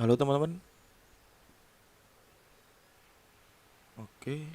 Halo teman-teman. Oke.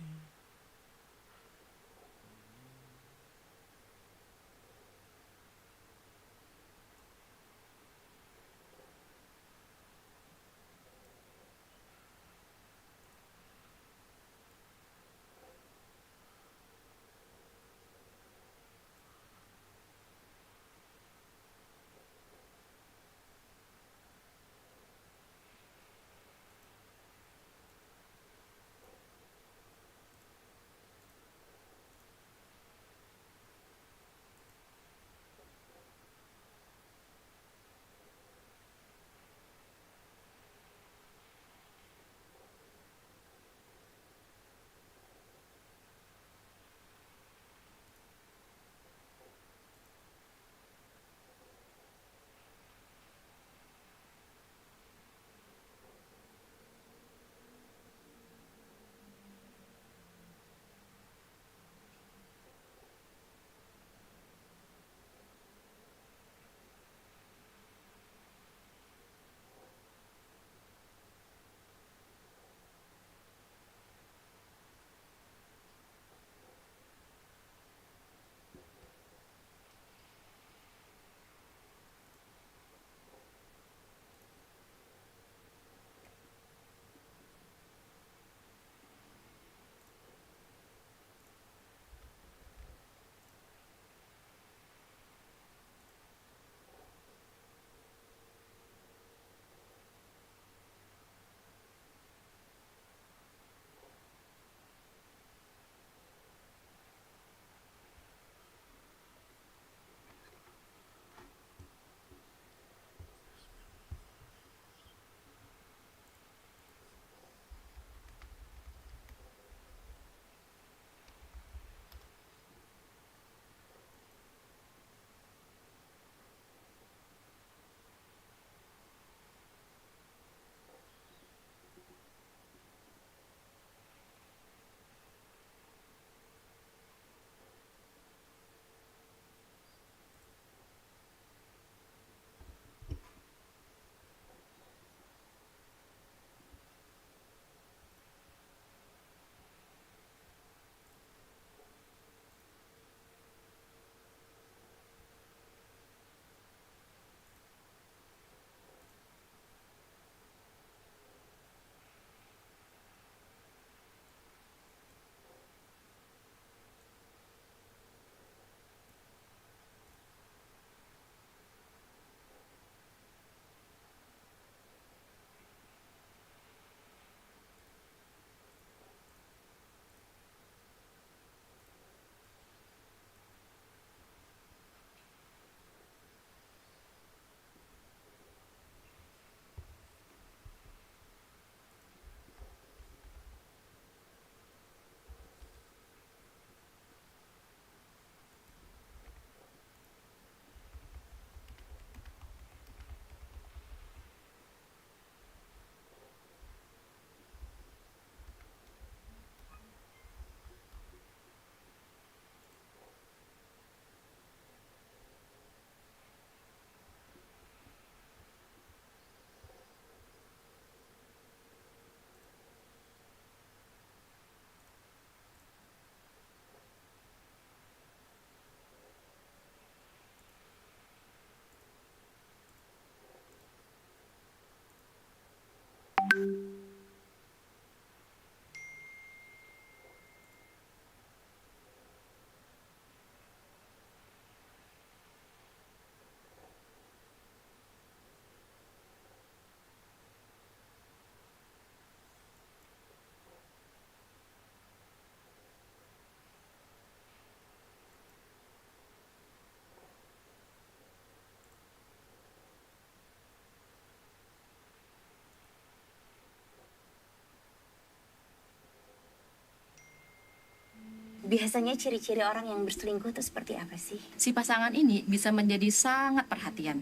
Biasanya ciri-ciri orang yang berselingkuh itu seperti apa sih? Si pasangan ini bisa menjadi sangat perhatian.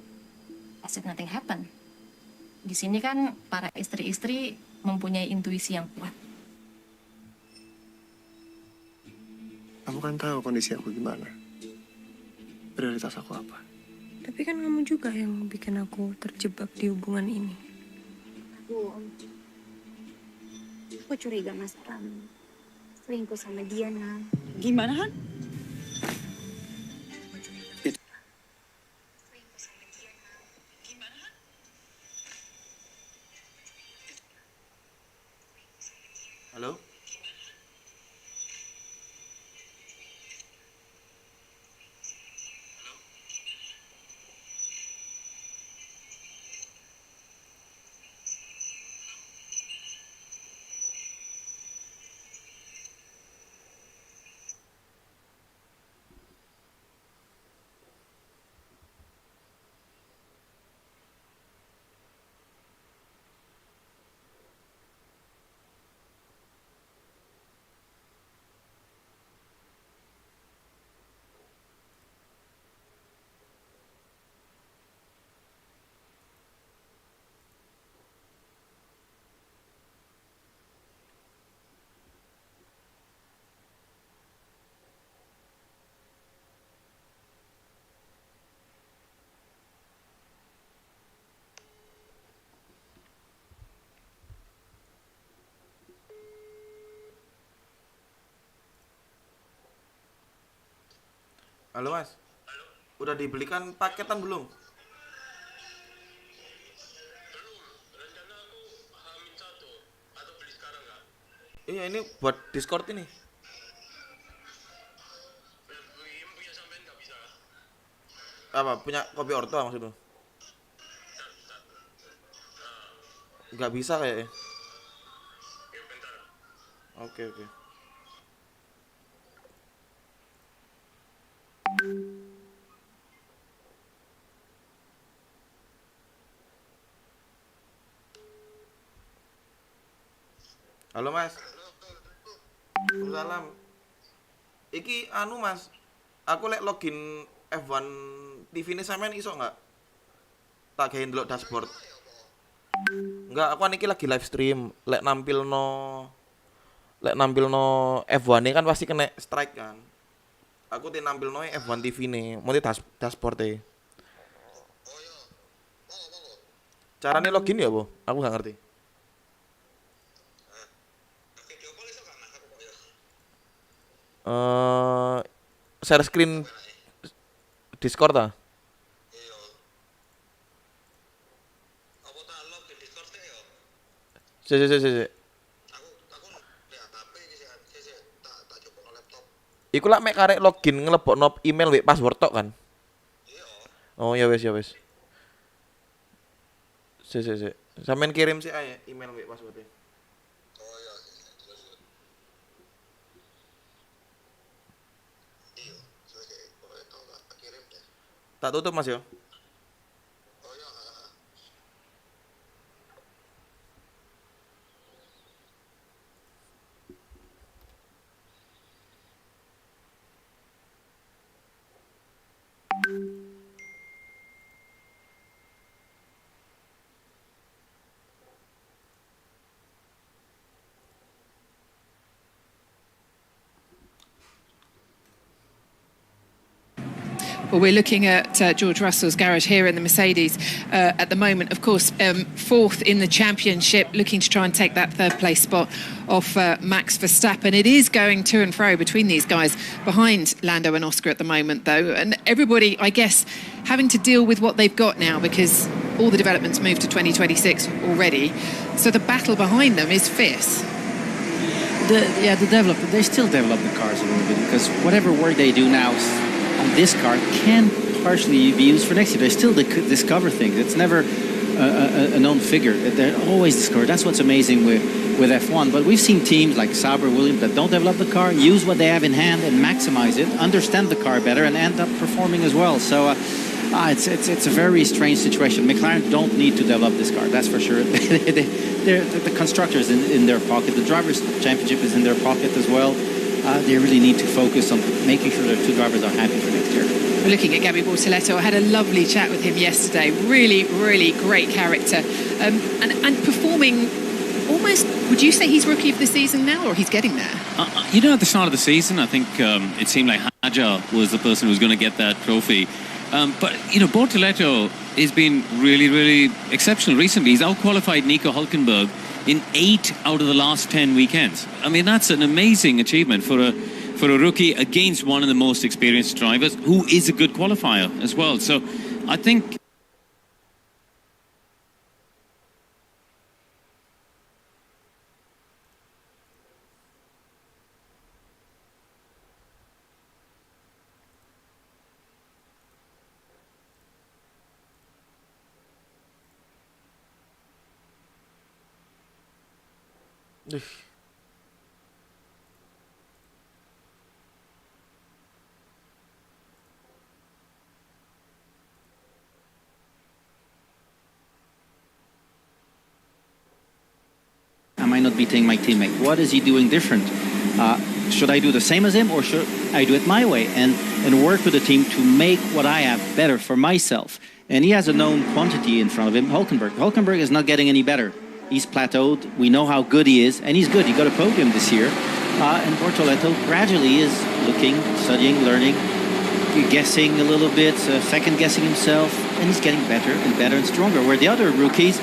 As if nothing happen. Di sini kan para istri-istri mempunyai intuisi yang kuat. Kamu kan tahu kondisi aku gimana. Prioritas aku apa. Tapi kan kamu juga yang bikin aku terjebak di hubungan ini. Aku curiga Mas Pram selingkuh sama Diana. Gimana, Han? Halo? Halo Mas, udah dibelikan paketan belum? Iya ini buat Discord ini. Apa punya kopi orto maksudnya? Nggak bisa kayaknya. Oke oke. Halo Mas. Waalaikumsalam. Iki anu Mas, aku lek login F1 TV ini sampean iso nggak? Tak gawe ndelok dashboard. Enggak, aku niki lagi live stream. Lek nampilno F1 ini kan pasti kena strike kan. Aku ti nampilno F1 TV nih, mau dashboard e. Carane login ya, Bu? Aku nggak ngerti. Share screen Discord ah. Si. Iku lak mek karek login nglebokno email wek password tok kan. Oh ya wes. Si. Sampeyan kirim sih ae email wek password-e. Tak tutup Mas yo. Well, we're looking at George Russell's garage here in the Mercedes at the moment. Of course, fourth in the championship, looking to try and take that third place spot off Max Verstappen. It is going to and fro between these guys behind Lando and Oscar at the moment, though. And everybody, I guess, having to deal with what they've got now because all the developments moved to 2026 already. So the battle behind them is fierce. They still develop the cars a little bit because whatever work they do now on this car can partially be used for next year. They still discover things. It's never a known figure. They're always discovered. That's what's amazing with F1. But we've seen teams like Sauber, Williams that don't develop the car, use what they have in hand and maximize it, understand the car better, and end up performing as well. So it's a very strange situation. McLaren don't need to develop this car, that's for sure. The constructors in their pocket. The Drivers' Championship is in their pocket as well. They really need to focus on making sure the two drivers are happy for next year. We're looking at Gabby Bortoletto. I had a lovely chat with him yesterday. Really, really great character. And performing almost, would you say he's rookie of the season now, or he's getting there? At the start of the season, I think it seemed like Hajar was the person who was going to get that trophy. But, you know, Bortoleto has been really, really exceptional recently. He's out-qualified Nico Hülkenberg in 8 out of the last 10 weekends. I mean, that's an amazing achievement for a rookie against one of the most experienced drivers, who is a good qualifier as well. So I think... I might not be beating my teammate. What is he doing different? Should I do the same as him, or should I do it my way and work with the team to make what I have better for myself? And he has a known quantity in front of him, Hülkenberg. Hülkenberg is not getting any better. He's plateaued. We know how good he is, and he's good. He got a podium this year. And Bortoleto gradually is looking, studying, learning, guessing a little bit, second-guessing himself, and he's getting better and better and stronger, where the other rookies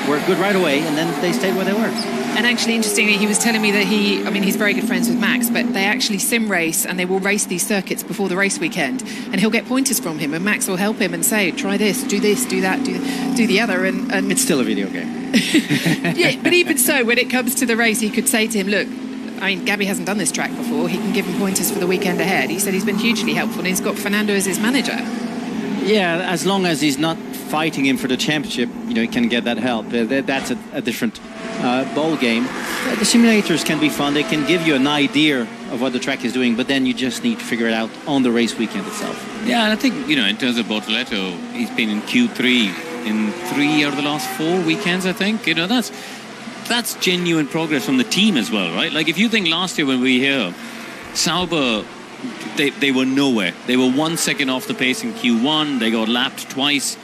were good right away, and then they stayed where they were. And actually, interestingly, he was telling me that he's very good friends with Max, but they actually sim race, and they will race these circuits before the race weekend, and he'll get pointers from him, and Max will help him and say, try this, do that, do the other, and It's still a video game. yeah, but even so, when it comes to the race, he could say to him, look, I mean, Gabby hasn't done this track before. He can give him pointers for the weekend ahead. He said he's been hugely helpful, and he's got Fernando as his manager. Yeah, as long as he's not fighting him for the championship, you know, he can get that help. That's a different ball game. The simulators can be fun. They can give you an idea of what the track is doing, but then you just need to figure it out on the race weekend itself. Yeah, and I think, you know, in terms of Bortoleto, he's been in Q3 in 3 out of the last 4 weekends, I think. You know, that's genuine progress from the team as well, right? Like, if you think last year when we were here, Sauber, they were nowhere. They were 1 second off the pace in Q1. They got lapped twice.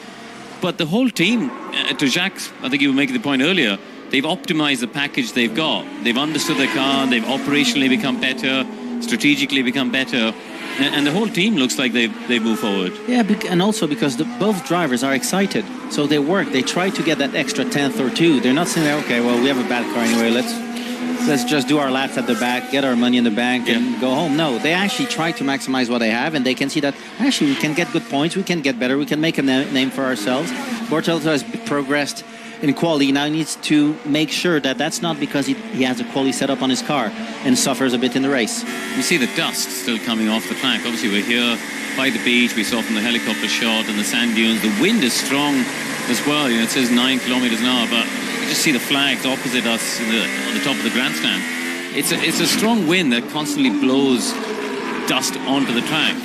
But the whole team, to Jacques, I think you were making the point earlier, they've optimized the package they've got. They've understood their car. They've operationally become better, strategically become better. And the whole team looks like they've moved forward. Yeah, and also because both drivers are excited. So they work. They try to get that extra 10th or 2. They're not saying, okay, well, we have a bad car anyway. Let's just do our laps at the back, get our money in the bank, and go home. No, they actually try to maximize what they have, and they can see that actually we can get good points, we can get better, we can make a name for ourselves. Bortoleto has progressed in quality. Now he needs to make sure that that's not because he has a quality setup on his car and suffers a bit in the race. You see the dust still coming off the track. Obviously, we're here by the beach. We saw from the helicopter shot and the sand dunes. The wind is strong as well. You know, it says 9 kilometers an hour, but you just see the flags opposite us on the top of the grandstand. It's a strong wind that constantly blows dust onto the track.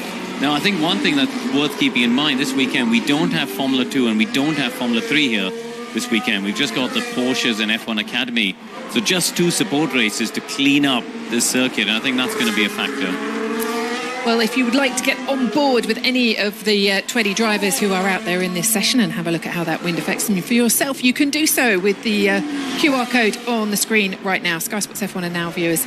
Now, I think one thing that's worth keeping in mind this weekend, we don't have Formula 2 and we don't have Formula 3 here this weekend. We've just got the Porsches and F1 Academy. So just 2 support races to clean up this circuit, and I think that's going to be a factor. Well, if you would like to get on board with any of the 20 drivers who are out there in this session and have a look at how that wind affects them for yourself, you can do so with the QR code on the screen right now. Sky Sports F1 and Now viewers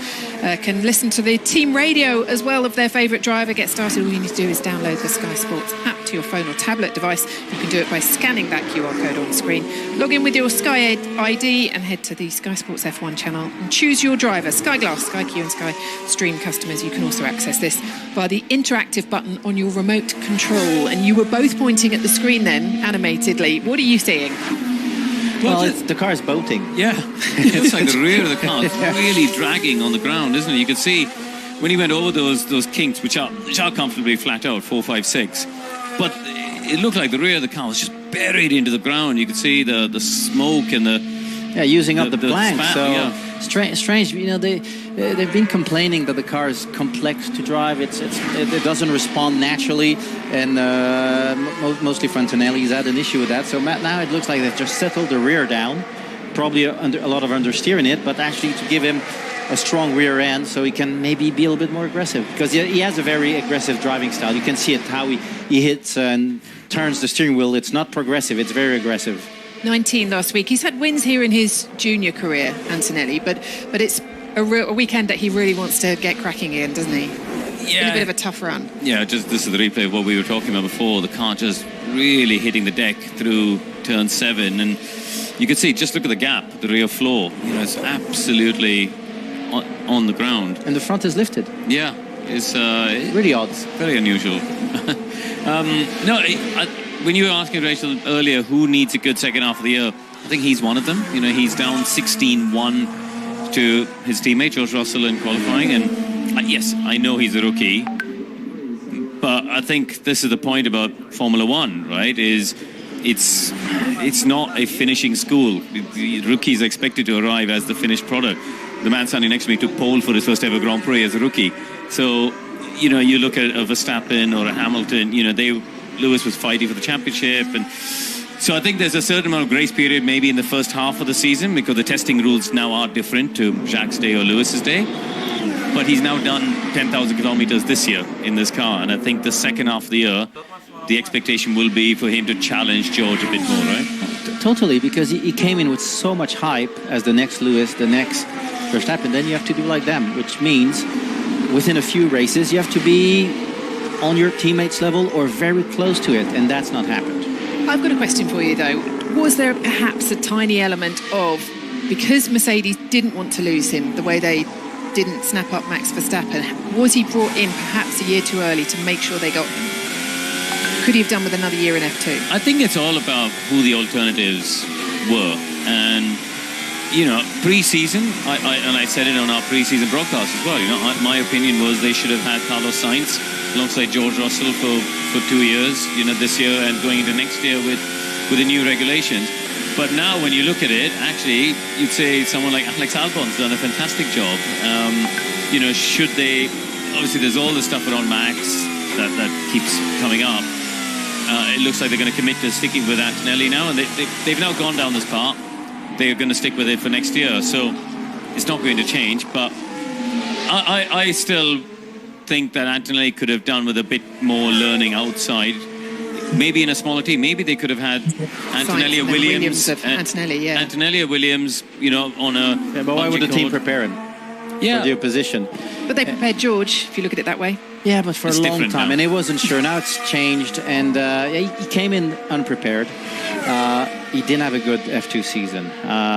can listen to the team radio as well of their favourite driver. Get started. All you need to do is download the Sky Sports app to your phone or tablet device. You can do it by scanning that QR code on the screen. Log in with your Sky ID and head to the Sky Sports F1 channel and choose your driver. Sky Glass, Sky Q and Sky Stream customers, you can also access this by the interactive button on your remote control. And you were both pointing at the screen then, animatedly. What are you seeing? Well, the car is boating. Yeah, it's like the rear of the car is really dragging on the ground, isn't it? You could see when he went over those kinks, which are comfortably flat out, 4, 5, 6. But it looked like the rear of the car was just buried into the ground. You could see the smoke and using up the plank. Span, so strange. You know, they've been complaining that the car is complex to drive. It doesn't respond naturally, and mostly Fontanelli's had an issue with that. So now it looks like they've just settled the rear down, probably a lot of understeer in it, but actually to give him a strong rear end so he can maybe be a little bit more aggressive, because he has a very aggressive driving style. You can see it how he hits and turns the steering wheel. It's not progressive, it's very aggressive. 19 last week. He's had wins here in his junior career, Antonelli, but it's a weekend that he really wants to get cracking in, doesn't he? Been a bit of a tough run. Yeah, just this is the replay of what we were talking about before. The car just really hitting the deck through turn 7, and you could see, just look at the gap, the rear floor. You know, it's absolutely on the ground. And the front is lifted. Yeah, it's Really odd. very unusual. When you were asking Rachel earlier who needs a good second half of the year, I think he's one of them. You know, he's down 16-1 to his teammate George Russell in qualifying, and yes, I know he's a rookie, but I think this is the point about Formula One, right? It's not a finishing school. The rookies are expected to arrive as the finished product. The man standing next to me took pole for his first ever Grand Prix as a rookie. So, you know, you look at a Verstappen or a Hamilton, you know, Lewis was fighting for the championship, and so I think there's a certain amount of grace period maybe in the first half of the season, because the testing rules now are different to Jacques' day or Lewis's day. But he's now done 10,000 kilometers this year in this car, and I think the second half of the year, the expectation will be for him to challenge George a bit more, right? Totally, because he came in with so much hype as the next Lewis, the next Verstappen. Then you have to do like them, which means within a few races you have to be on your teammates' level or very close to it, and that's not happened. I've got a question for you, though. Was there perhaps a tiny element of, because Mercedes didn't want to lose him the way they didn't snap up Max Verstappen, was he brought in perhaps a year too early to make sure they got him? Could he have done with another year in F2? I think it's all about who the alternatives were. And, you know, pre-season, I said it on our pre-season broadcast as well, you know, my opinion was they should have had Carlos Sainz alongside George Russell for 2 years, you know, this year and going into next year with the new regulations. But now when you look at it, actually, you'd say someone like Alex Albon's done a fantastic job. You know, should they... Obviously, there's all the stuff around Max that keeps coming up. It looks like they're going to commit to sticking with Antonelli now, and they've now gone down this path. They're going to stick with it for next year, so it's not going to change. But I still think that Antonelli could have done with a bit more learning outside. Maybe in a smaller team. Maybe they could have had Antonelli or Williams. Antonelli, yeah. Antonelli or Williams, you know, on a... Yeah, but why would the team prepare him for the opposition? But they prepared George, if you look at it that way. Yeah, but for It's a long different time, now. and it wasn't sure. Now it's changed, and he came in unprepared. He didn't have a good F2 season.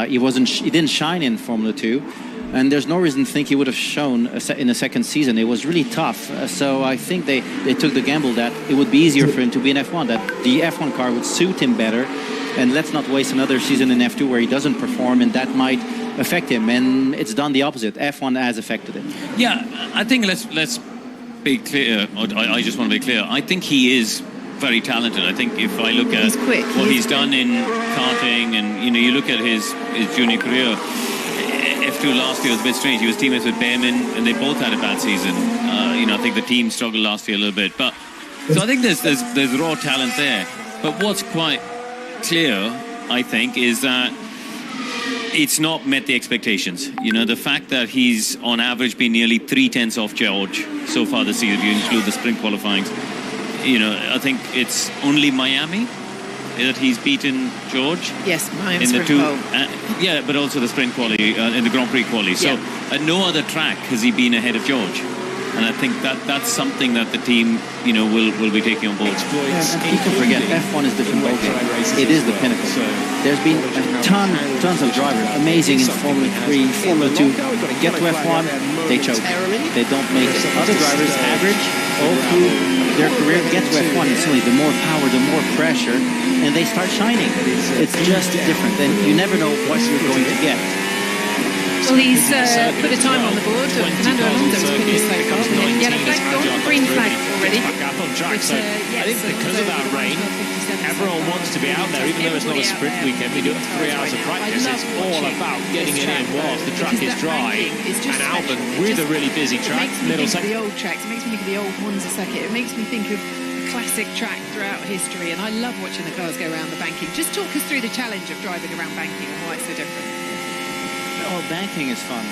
He didn't shine in Formula 2, and there's no reason to think he would have shown in the second season. It was really tough. So I think they took the gamble that it would be easier for him to be in F1, that the F1 car would suit him better, and let's not waste another season in F2 where he doesn't perform, and that might affect him. And it's done the opposite. F1 has affected him. Yeah, I think let's be clear. Or I just want to be clear. I think he is very talented. I think if I look at He's quick. what he's done in karting, and you know, you look at his junior career. F2 last year was a bit strange. He was teammates with Behrman, and they both had a bad season. You know, I think the team struggled last year a little bit. But so I think there's raw talent there. But what's quite clear, I think, is that it's not met the expectations. You know, the fact that he's on average been nearly 3/10 off George so far this season, if you include the sprint qualifyings. You know, I think it's only Miami that he's beaten George. Yes, Miami In the sprint two, pole. yeah, but also the sprint quali in the Grand Prix quali. So Yeah. at no other track has he been ahead of George, and I think that's something that the team, you know, will be taking on board. And people forget F1 is different ballgame. It is the pinnacle. There's been tons of drivers, amazing in Formula 3, Formula 2. Get to F1, they choke. They don't make it. Other drivers, average, all through their career, get to F1, and suddenly the more power, the more pressure, and they start shining. It's just different, and you never know what you're going to get. Well, he's put a time on the board. Fernando Alonso's finished so far. Yellow flag gone, green flag already. Back up on track, so Yes, I think because of that rain, everyone wants to be out there, even though it's not a sprint weekend. We do it 3 hours of practice. It's all about getting it in whilst the track is dry. And Albon with a really busy track, middle It makes me think of section. the old tracks. It makes me think of the old Monza circuit. It makes me think of a classic track throughout history, and I love watching the cars go around the banking. Just talk us through the challenge of driving around banking and why it's so different. Oh, banking is fun.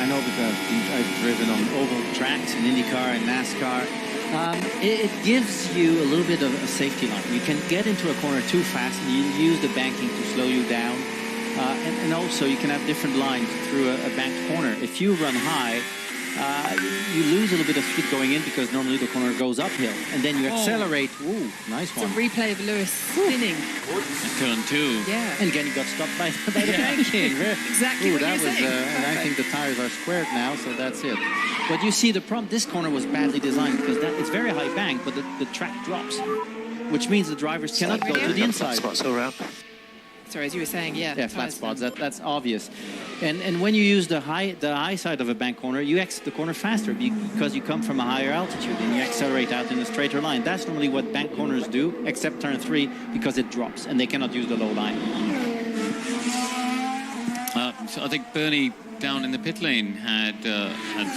I know because I've driven on oval tracks in IndyCar and NASCAR. It gives you a little bit of a safety line. You can get into a corner too fast, and you use the banking to slow you down. And also, you can have different lines through a banked corner. If you run high, you lose a little bit of speed going in because normally the corner goes uphill, and then you accelerate. Ooh, nice It's one. a replay of Lewis spinning. Turn 2. Yeah. And again, he got stopped by the banking. Exactly what that you were was, saying. and I think the tires are squared now, so that's it. But you see, the problem, this corner was badly designed because it's very high bank, but the track drops, which means the drivers cannot go to the inside. Spots all around. Sorry, as you were saying, yeah. Yeah, flat tires spots. down. That's obvious. And when you use the high side of a bank corner, you exit the corner faster because you come from a higher altitude and you accelerate out in a straighter line. That's normally what bank corners do, except turn 3 because it drops and they cannot use the low line. So I think Bernie down in the pit lane had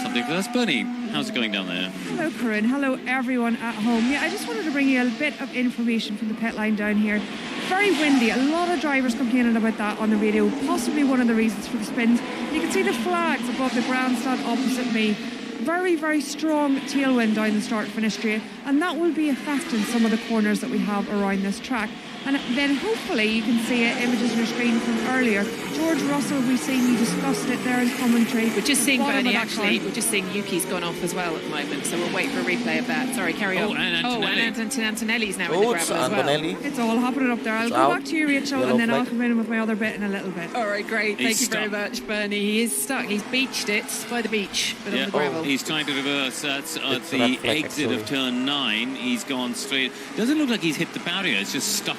something for us. Bernie, how's it going down there? Hello, Corinne. Hello, everyone at home. Yeah, I just wanted to bring you a bit of information from the pit line down here. Very windy. A lot of drivers complaining about that on the radio. Possibly one of the reasons for the spins. You can see the flags above the grandstand opposite me. Very, very strong tailwind down the start-finish straight, and that will be affecting some of the corners that we have around this track. And then hopefully you can see images on your screen from earlier. George Russell, we've seen, you discussed it there in commentary. We're just seeing Bottom of Bernie, that actually. car. We're just seeing Yuki's gone off as well at the moment, so we'll wait for a replay of that. Sorry, carry on. And and Antonelli. Antonelli's now in the It's gravel as well. Antonelli. It's all happening up there. I'll It's go out. back to you, Rachel, Yellow and then I'll flag. come in with my other bit in a little bit. All right, great. Thank He's you very stuck. much, Bernie. He is stuck. He's beached it by the beach, but on the gravel. He's trying to reverse. That's at It's a the red flag, exit of actually. turn 9. He's gone straight. Doesn't look like he's hit the barrier. It's just stuck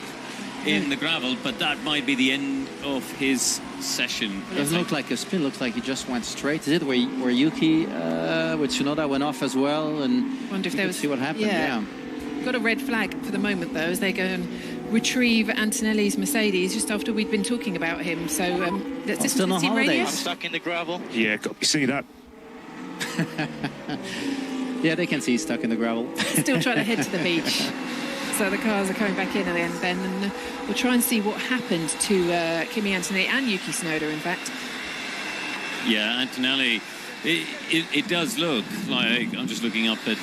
in the gravel, but that might be the end of his session. Doesn't look like a spin. Looks like he just went straight. Is it where Yuki with Tsunoda went off as well? And Wonder if we there could was- see what happened. yeah. Got a red flag for the moment, though, as they go and retrieve Antonelli's Mercedes just after we'd been talking about him. So let's listen still to on the team holidays. radio. I'm Stuck in the gravel. Yeah, got to see that. Yeah, they can see he's stuck in the gravel. Still trying to head to the beach. So the cars are coming back in again, Ben, and we'll try and see what happened to Kimi Antonelli and Yuki Tsunoda, in fact. Yeah, Antonelli. It does look like, I'm just looking up at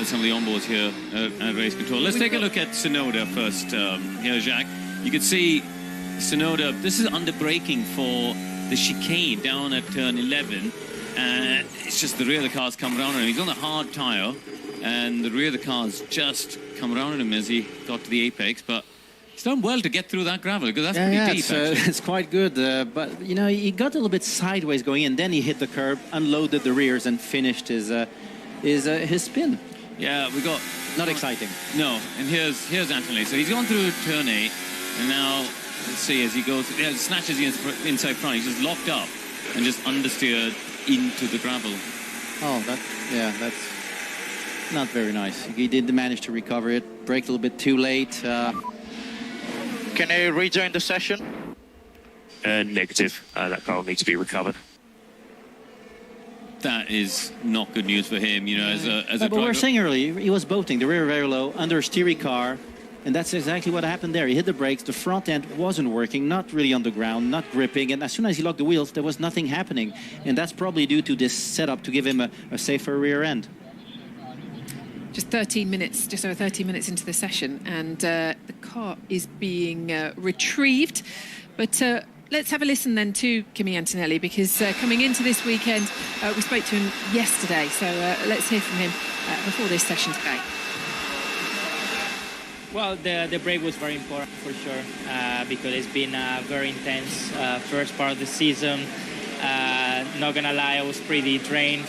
some of the onboards here at race control. Let's take a look at Tsunoda first here, Jacques. You can see Tsunoda, this is under braking for the chicane down at turn 11. It's just the rear of the cars come around on him. He's on a hard tyre, and the rear of the cars just come around on him as he got to the apex. But he's done well to get through that gravel, because that's pretty deep, actually. It's quite good. But, you know, he got a little bit sideways going in. Then he hit the curb, unloaded the rears, and finished his spin. Yeah, we got... Not exciting. No, and here's Anthony. So he's gone through turn 8, and now, let's see, as he goes... Yeah, snatches the inside front. He's just locked up and just understeered into the gravel. Oh, that's not very nice. He did manage to recover it. Braked a little bit too late. Can I rejoin the session? Negative. That car will need to be recovered. That is not good news for him, you know, as a But we driver. were saying earlier, he was boating, the rear very low, under a steering car, and that's exactly what happened there. He hit the brakes, the front end wasn't working, not really on the ground, not gripping, and as soon as he locked the wheels, there was nothing happening. And that's probably due to this setup to give him a safer rear end. Just 13 minutes, just over 13 minutes into the session, and the car is being retrieved. But let's have a listen then to Kimi Antonelli, because coming into this weekend, we spoke to him yesterday. So let's hear from him before this session today. Well, the break was very important for sure, because it's been a very intense first part of the season. Not gonna lie, I was pretty drained,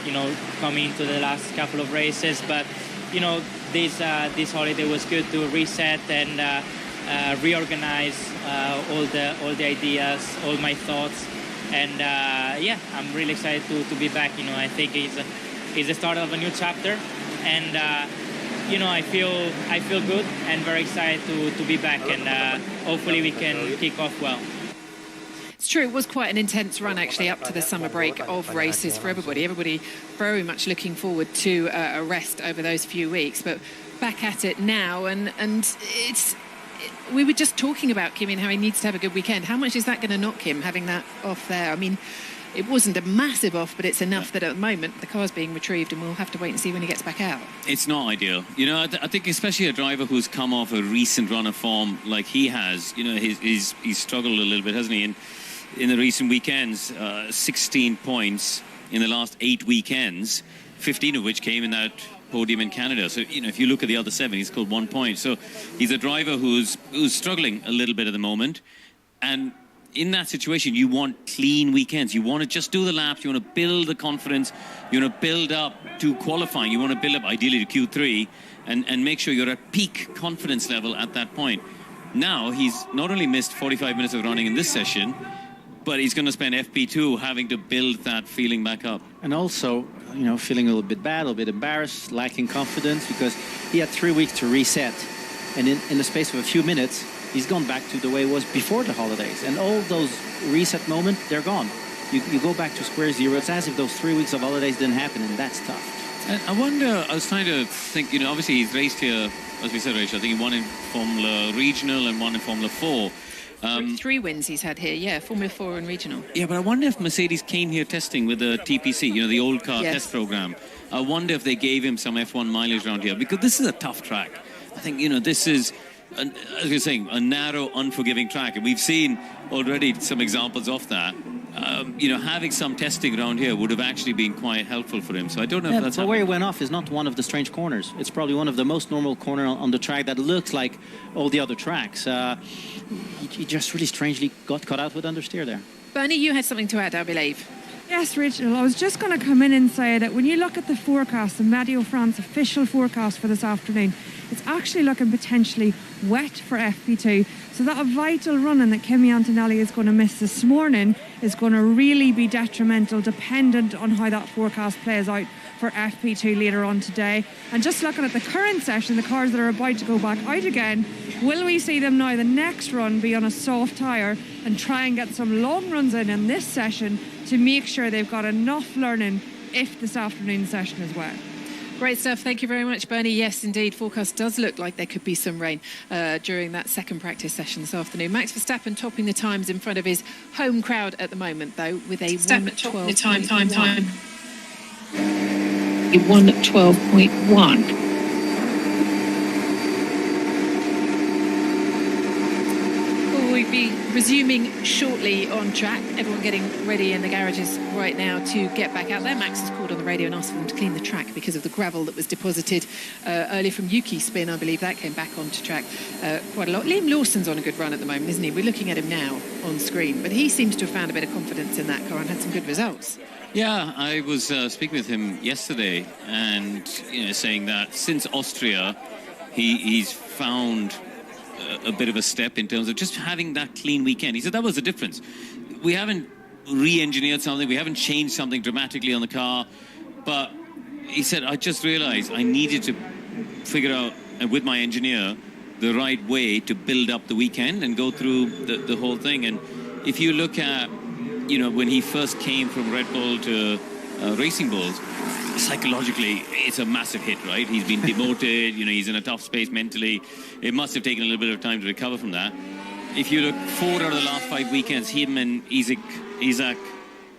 you know, coming into the last couple of races. But you know, this holiday was good to reset and reorganize all the ideas, all my thoughts, and yeah, I'm really excited to be back. You know, I think it's the start of a new chapter, and you know, I feel good and very excited to be back, and hopefully we can kick off well. It's true, it was quite an intense run actually up to the summer break of races for everybody. Everybody very much looking forward to a rest over those few weeks, but back at it now, and we were just talking about Kimi and how he needs to have a good weekend. How much is that going to knock him, having that off there? I mean, it wasn't a massive off, but it's enough that at the moment the car's being retrieved and we'll have to wait and see when he gets back out. It's not ideal. You know, I think especially a driver who's come off a recent run of form like he has, you know, he's struggled a little bit, hasn't he? In the recent weekends, 16 points in the last 8 weekends, 15 of which came in that podium in Canada. So, if you look at the other 7, he's scored 1 point. So he's a driver who's struggling a little bit at the moment. And in that situation, you want clean weekends. You want to just do the laps. You want to build the confidence. You want to build up to qualifying. You want to build up, ideally, to Q3 and make sure you're at peak confidence level at that point. Now, he's not only missed 45 minutes of running in this session, but he's going to spend FP2 having to build that feeling back up. And also, feeling a little bit bad, a little bit embarrassed, lacking confidence, because he had 3 weeks to reset. And in the space of a few minutes, he's gone back to the way it was before the holidays. And all those reset moments, they're gone. You go back to square zero. It's as if those 3 weeks of holidays didn't happen, and that's tough. And I wonder, I was trying to think, obviously he's raced here, as we said, Rachel, I think he won in Formula Regional and won in Formula 4. 3 wins he's had here, yeah, Formula 4 and Regional. Yeah, but I wonder if Mercedes came here testing with the TPC, the old car test program. I wonder if they gave him some F1 mileage around here, because this is a tough track. I think, this is, as you're saying, a narrow, unforgiving track. And we've seen already some examples of that. Having some testing around here would have actually been quite helpful for him. So I don't know if that's but where he went off is not one of the strange corners. It's probably one of the most normal corners on the track that looks like all the other tracks. He just really strangely got caught out with understeer there. Bernie, you had something to add, I believe. Yes, Rachel, I was just going to come in and say that when you look at the forecast, the Meteo France official forecast for this afternoon, it's actually looking potentially wet for FP2. So that vital running that Kimi Antonelli is going to miss this morning is going to really be detrimental, dependent on how that forecast plays out for FP2 later on today. And just looking at the current session, the cars that are about to go back out again, will we see them now the next run be on a soft tyre and try and get some long runs in this session to make sure they've got enough learning if this afternoon session is wet? Great stuff. Thank you very much, Bernie. Yes, indeed, forecast does look like there could be some rain during that second practice session this afternoon. Max Verstappen topping the times in front of his home crowd at the moment, though, with a 1:12. Time. A 1:12.1. We'll be resuming shortly on track. Everyone getting ready in the garages right now to get back out there. Max has called on the radio and asked for them to clean the track because of the gravel that was deposited earlier from Yuki's spin. I believe that came back onto track quite a lot. Liam Lawson's on a good run at the moment, isn't he? We're looking at him now on screen, but he seems to have found a bit of confidence in that car and had some good results. Yeah, I was speaking with him yesterday and saying that since Austria, he's found a bit of a step in terms of just having that clean weekend. He said that was the difference. We haven't re-engineered something, we haven't changed something dramatically on the car, but he said, I just realized I needed to figure out with my engineer the right way to build up the weekend and go through the whole thing. And if you look at when he first came from Red Bull to Racing Bulls, psychologically it's a massive hit, right? He's been demoted, he's in a tough space mentally. It must have taken a little bit of time to recover from that. If you look 4 out of the last 5 weekends, him and Isaac,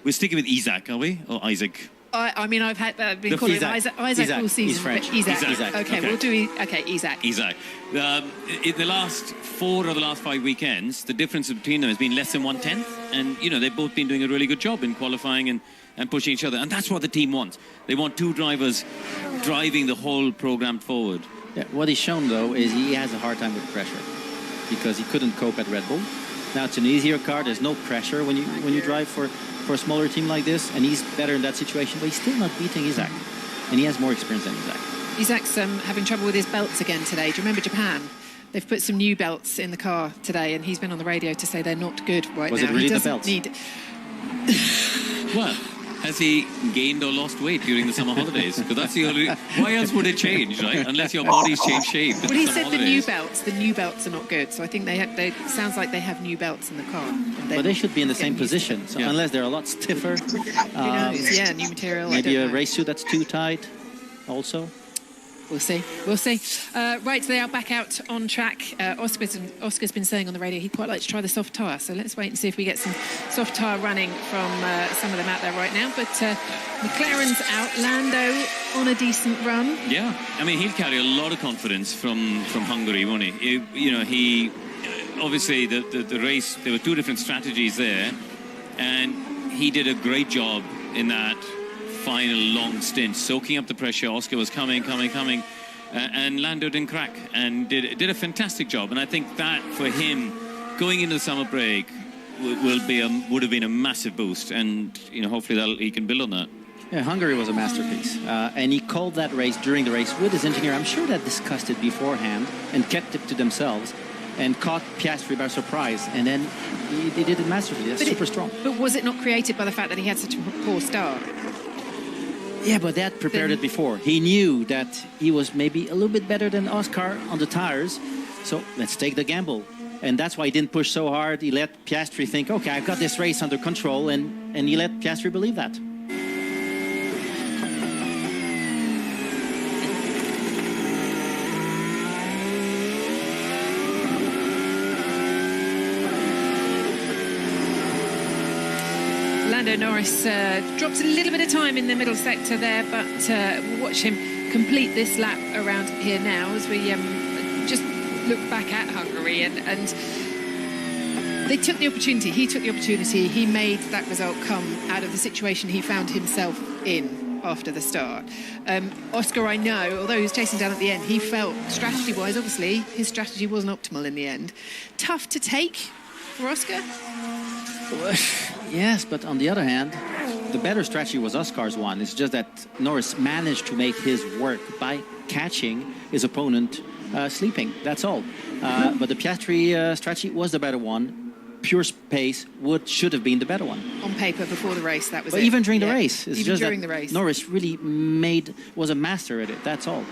we're sticking with Isaac, are we? Or Isaac? I mean, I've been calling him Isaac all season. He's French. Isaac. Okay, we'll do Isaac. Isaac. In the last 4 of the last 5 weekends, the difference between them has been less than 1/10, and they've both been doing a really good job in qualifying and pushing each other, and that's what the team wants. They want 2 drivers driving the whole program forward. Yeah, what he's shown though is he has a hard time with pressure because he couldn't cope at Red Bull. Now it's an easier car. There's no pressure when you drive for a smaller team like this, and he's better in that situation, but he's still not beating Isaac, and he has more experience than Isaac. Isaac's having trouble with his belts again today. Do you remember Japan? They've put some new belts in the car today, and he's been on the radio to say they're not good right now. Was it really the belts? Well, has he gained or lost weight during the summer holidays? Because that's the only... Why else would it change, right? Unless your body's changed shape. Well, he said the new belts are not good. So I think they sounds like they have new belts in the car. But they should be in the same position. So unless they're a lot stiffer. Who knows? Yeah, new material. Maybe a race suit that's too tight also. We'll see. Right, they are back out on track. Oscar's been saying on the radio he'd quite like to try the soft tyre. So let's wait and see if we get some soft tyre running from some of them out there right now. But McLaren's out. Lando on a decent run. Yeah, I mean, he'll carry a lot of confidence from Hungary, won't he? He obviously the race, there were 2 different strategies there, and he did a great job in that final long stint, soaking up the pressure. Oscar was coming, and Lando didn't crack and did a fantastic job. And I think that for him, going into the summer break, would have been a massive boost. And hopefully he can build on that. Yeah, Hungary was a masterpiece. And he called that race during the race with his engineer. I'm sure that discussed it beforehand and kept it to themselves and caught Piastri by surprise. And then he did it masterfully. That's super strong. But was it not created by the fact that he had such a poor start? Yeah, but that prepared it before. He knew that he was maybe a little bit better than Oscar on the tires. So let's take the gamble. And that's why he didn't push so hard. He let Piastri think, okay, I've got this race under control. And he let Piastri believe that. Lando Norris drops a little bit of time in the middle sector there, but we'll watch him complete this lap around here now as we just look back at Hungary. And they took the opportunity. He took the opportunity. He made that result come out of the situation he found himself in after the start. Oscar, I know, although he was chasing down at the end, he felt strategy-wise, obviously, his strategy wasn't optimal in the end. Tough to take for Oscar? Yes, but on the other hand, the better strategy was Oscar's one. It's just that Norris managed to make his work by catching his opponent sleeping. That's all. But the Piastri strategy was the better one. Pure pace should have been the better one. On paper, before the race, that was but it. even during the race. It's even just during that the race. Norris really was a master at it. That's all.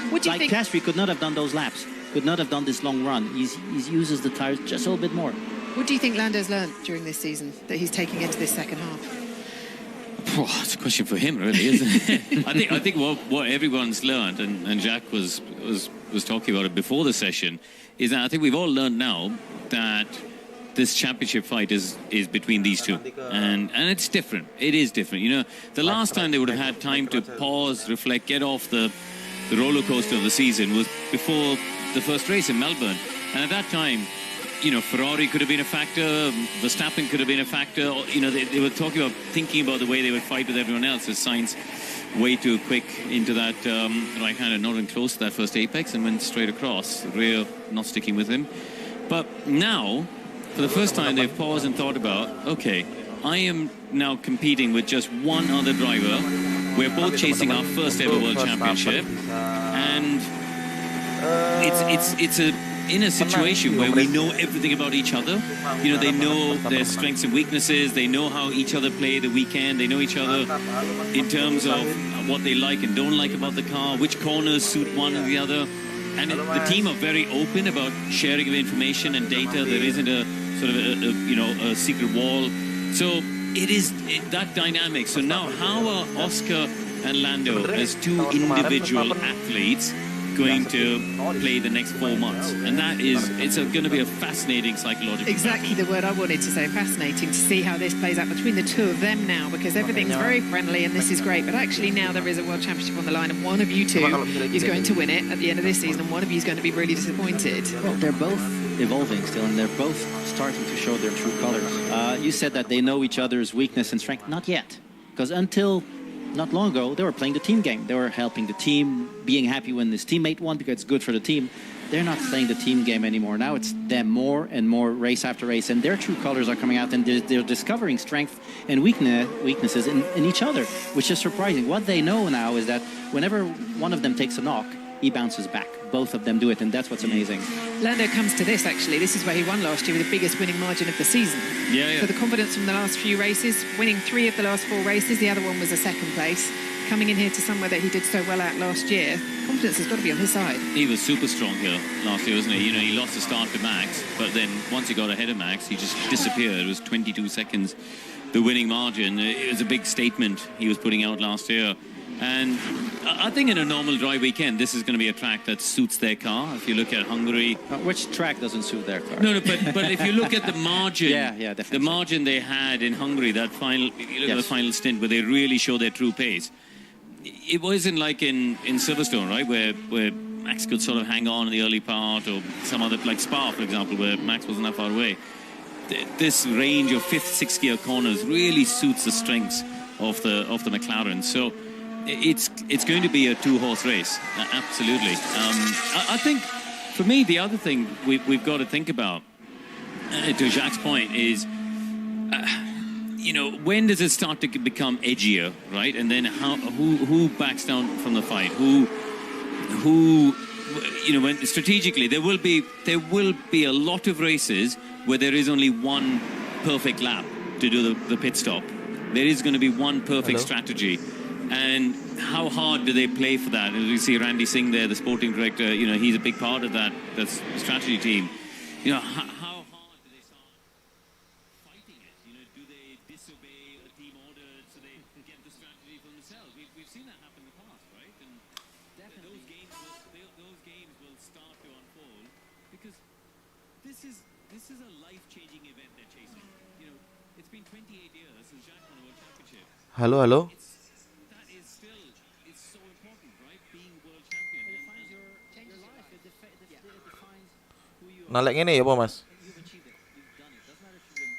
What do you think? Piastri could not have done those laps. Could not have done this long run. He uses the tires just a little bit more. What do you think Lando's learned during this season that he's taking into this second half? Oh, it's a question for him, really, isn't it? I think what everyone's learned, and Jacques was talking about it before the session, is that I think we've all learned now that this championship fight is between these two, and it's different. It is different. The last time they would have had time to pause, reflect, get off the roller coaster of the season was before the first race in Melbourne, and at that time, Ferrari could have been a factor, Verstappen could have been a factor. They were thinking about the way they would fight with everyone else. As Sainz way too quick into that right-hander, not even close to that first apex, and went straight across. Rear not sticking with him. But now, for the first time, they've paused and thought about, okay, I am now competing with just one other driver. We're both chasing our first ever world championship, and it's in a situation where we know everything about each other. They know their strengths and weaknesses. They know how each other play the weekend. They know each other in terms of what they like and don't like about the car, which corners suit one or the other. And the team are very open about sharing of information and data. There isn't a sort of a secret wall. So it is that dynamic. So now, how are Oscar and Lando as two individual athletes going to play the next 4 months? And it's going to be a fascinating psychological exactly battle. the word I wanted to say. Fascinating to see how this plays out between the two of them now, because everything's very friendly and this is great, but actually now there is a world championship on the line, and one of you two is going to win it at the end of this season, and one of you is going to be really disappointed. Well, they're both evolving still, and they're both starting to show their true colors. You said that they know each other's weakness and strength. Not yet, because until not long ago, they were playing the team game. They were helping the team, being happy when his teammate won because it's good for the team. They're not playing the team game anymore. Now it's them more and more race after race, and their true colors are coming out, and they're discovering strength and weaknesses in each other, which is surprising. What they know now is that whenever one of them takes a knock, he bounces back. Both of them do it, and that's what's amazing. Lando comes to this, actually. This is where he won last year with the biggest winning margin of the season. Yeah. So the confidence from the last few races, winning 3 of the last 4 races, the other one was a second place. Coming in here to somewhere that he did so well at last year, confidence has got to be on his side. He was super strong here last year, wasn't he? He lost the start to Max, but then once he got ahead of Max, he just disappeared. It was 22 seconds, the winning margin. It was a big statement he was putting out last year. And I think in a normal dry weekend, this is going to be a track that suits their car. If you look at Hungary... Which track doesn't suit their car? No, but if you look at the margin... yeah, definitely. The margin they had in Hungary, that final... If you look at the final stint where they really show their true pace, it wasn't like in Silverstone, right, where Max could sort of hang on in the early part, or some other, like Spa, for example, where Max wasn't that far away. This range of 5th, 6th gear corners really suits the strengths of the McLaren. So it's going to be a two-horse race, absolutely. I think for me the other thing we've got to think about, to Jacques' point, is when does it start to become edgier, right? And then who backs down from the fight? Who when strategically there will be a lot of races where there is only one perfect lap to do the pit stop. There is going to be one perfect strategy, and how hard do they play for that? And we see Randy Singh there, the sporting director. He's a big part of that strategy team. How hard do they start fighting it? Do they disobey a team order so they get the strategy for themselves? We've seen that happen in the past, right? And those games will start to unfold, because this is a life-changing event they're chasing. It's been 28 years since Jacques won a world championship. Halo, halo. That is still, it's so important, right? Being world champion. It defines your life. It defines who you are. Nalek ngene ya apa, Mas? You've achieved it. You've done it. Doesn't matter if you win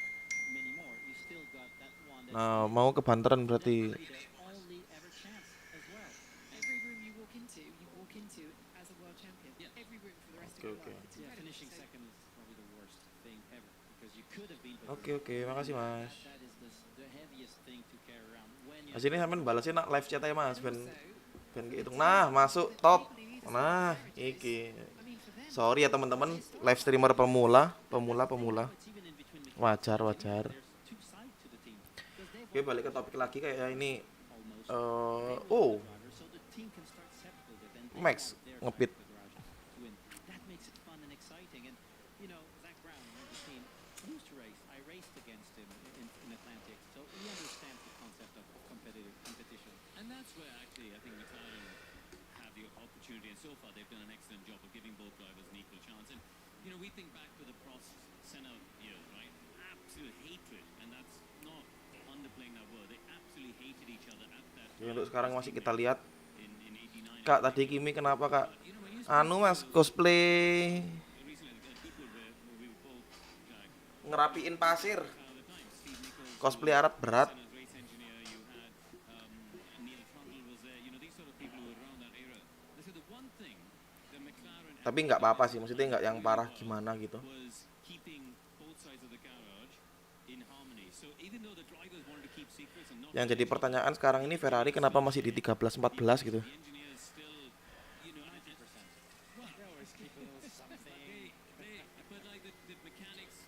many more. You still got that one. Nah, mau kebanteran berarti. Only ever chance as well. Every room you walk into as a world champion. Every room for the rest of your life. It's incredible. Finishing second is probably the worst thing ever, because you could have been. Oke, makasih, Mas. That is the heaviest thing to carry around. When you Sini sampean balasnya nak live chat aja, Mas. Ben kehitung. Nah, masuk top. Nah, iki. Sorry ya teman-teman, live streamer pemula. Wajar. Oke, balik ke topik lagi kayak ini. Max ngepit. that makes it fun and exciting. And Zach Brown and his team used to race. I raced against him in Atlantic, so he understands the concept of competition. And that's where actually I think McLaren have the opportunity, and so far they've done an excellent job of giving both drivers an equal chance. And we think back to the Prost Senna years, right? Absolute hatred, and that's not underplaying that word. They absolutely hated each other at that. Untuk sekarang masih kita lihat. Kak, tadi Kimi kenapa, Kak? Mas, cosplay ngerapiin pasir. Cosplay Arab berat. Tapi nggak apa-apa sih, maksudnya nggak yang parah gimana gitu. Yang jadi pertanyaan sekarang ini Ferrari kenapa masih di 13-14 gitu.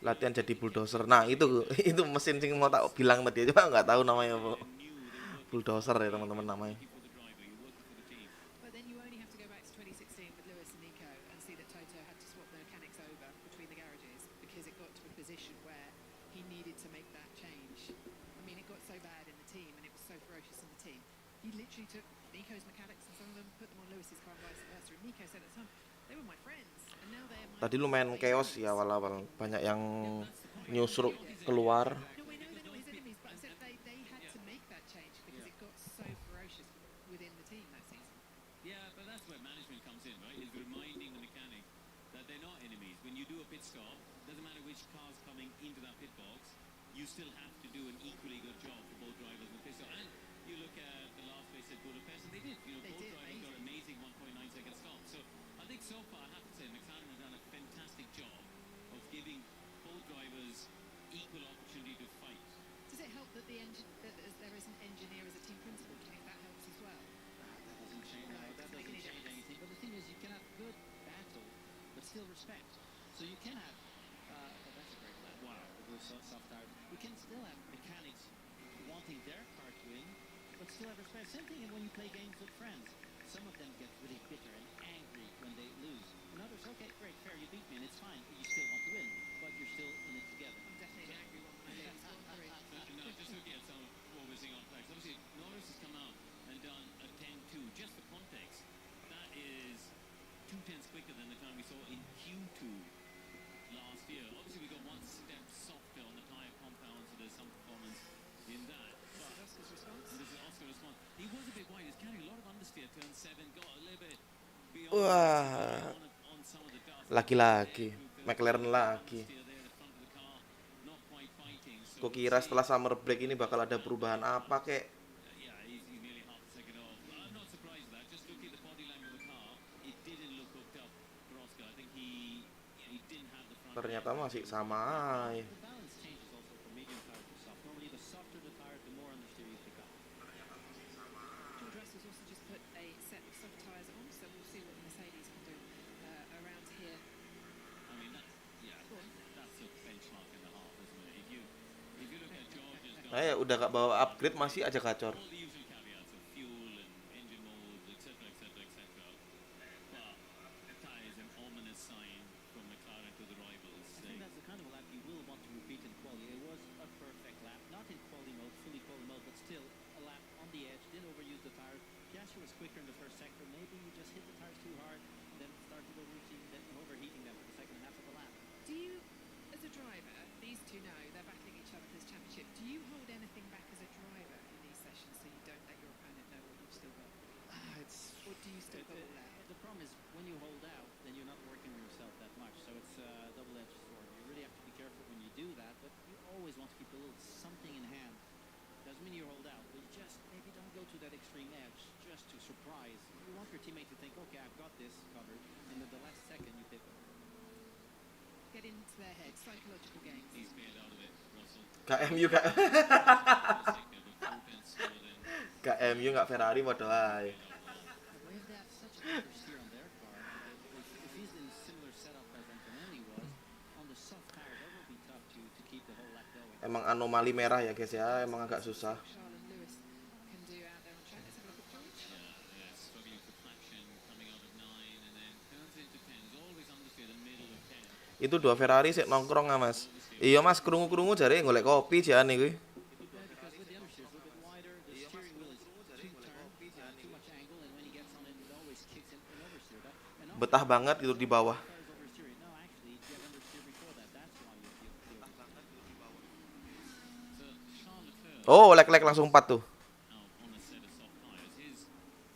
Latihan jadi bulldozer. Nah, itu mesin sing mau tak bilang tadi aja nggak tahu namanya apa. Bulldozer ya teman-teman namanya. But then you only have to go back to 2016 with Lewis and Nico and see that Toto had to swap the mechanics over between the garages because it got to a position where he needed to make that change. I mean, it got so bad in the team and it was so ferocious in the team. He literally took Nico's mechanics and some of them put them on Lewis's car and vice versa. And Nico said at the time, they were my friends and now they're my... Tadi lumayan chaos ya awal-awal. Banyak yang nyusruk keluar. You still have to do an equally good job for both drivers in the pit stop. And you look at the last race at Budapest, and they did. Both drivers got amazing 1.9 second stops. So I think so far, I have to say, McLaren has done a fantastic job of giving both drivers equal opportunity to fight. Does it help that there is an engineer as a team principal? Do you think that helps as well? That doesn't change. No, that doesn't change anything. But the thing is, you can have good battle, but still respect. So you can have. That's a great lap. Wow, it was so soft out. You can still have mechanics wanting their car to win, but still have respect. Same thing when you play games with friends. Some of them get really bitter and angry when they lose. And others, okay, great, fair, you beat me, and it's fine. You still want to win, but you're still in it together. I'm definitely an angry one when I lose. No, just looking at some of what we're seeing on tracks. Obviously, Norris has come out and done a 10.2. Just for context, that is 2 tenths quicker than the time we saw in Q2 last year. Obviously, we got one step softer on the tyre compound, so there's some performance in that. But this is Oscar's response. He was a bit wide. He was carrying a lot of understeer. Turn 7, got a little bit beyond. Wah, laki-laki, McLaren lagi. Kok kira setelah summer break ini bakal ada perubahan apa kek? Ternyata masih sama aja. The balance changes also from medium tire to soft. Normally, the softer the tire, the more understeer you pick up. George Russell's also just put a set of soft tyres on, so we'll see what the Mercedes can do around here. I mean, that's a benchmark and a half, isn't it? If you look at George's got Nah ya udah gak bawa upgrade masih aja gacor. all the usual caveats of fuel and engine modes, etc., etc., etc. But that is an ominous sign from McLaren to the rivals. I think that's the kind of lap you will want to repeat in quali. It was a perfect lap, not in quali mode, fully quali mode, but still a lap on the edge. Didn't overuse the tires. Piastri was quicker in the first sector. Maybe you just hit the tires too hard, then started overheating them for the second half of the lap. Do you, as a driver, these two know they're battling each other for this championship. Do you hold anything back as a driver in these sessions so you don't let your opponent know what you've still got? Or do you still double lap? The problem is when you hold out, then you're not working on yourself that much. So it's a double-edged sword. You really have to be careful when you do that, but you always want to keep a little something in hand. Doesn't mean you hold out, but you just maybe don't go to that extreme edge just to surprise. You want your teammate to think, okay, I've got this covered, and at the last second you pivot. Get into their head, psychological games. He's made out of it, Russell. KMU gak KMU gak Ferrari padha ae. They have to have such an understeer on their car. If he's in a similar setup as Antonelli was, on the soft tire, that will be tough to keep the whole lap going. Emang anomali merah ya guys ya, emang agak susah. Charles and Lewis can do out there on track. Let's have a look at George. Yeah, struggling for traction, coming out of 9 and then turns into 10. Always understeer the middle of 10. Itu dua Ferrari sik nongkrong ah Mas. Iya Mas, krungu-krungu jare golek kopi jane kuwi. Because with the understeer, it's a little bit wider. The steering wheel is too turn, too much angle, and when he gets on it, it always kicks in an oversteer. And Betah banget itu di bawah. is oversteering. No, actually, you have understeer before that. That's why you feel the oversteer. So Charles Leclerc Oh, lek-lek langsung 4 tuh. out on a set of soft tires. His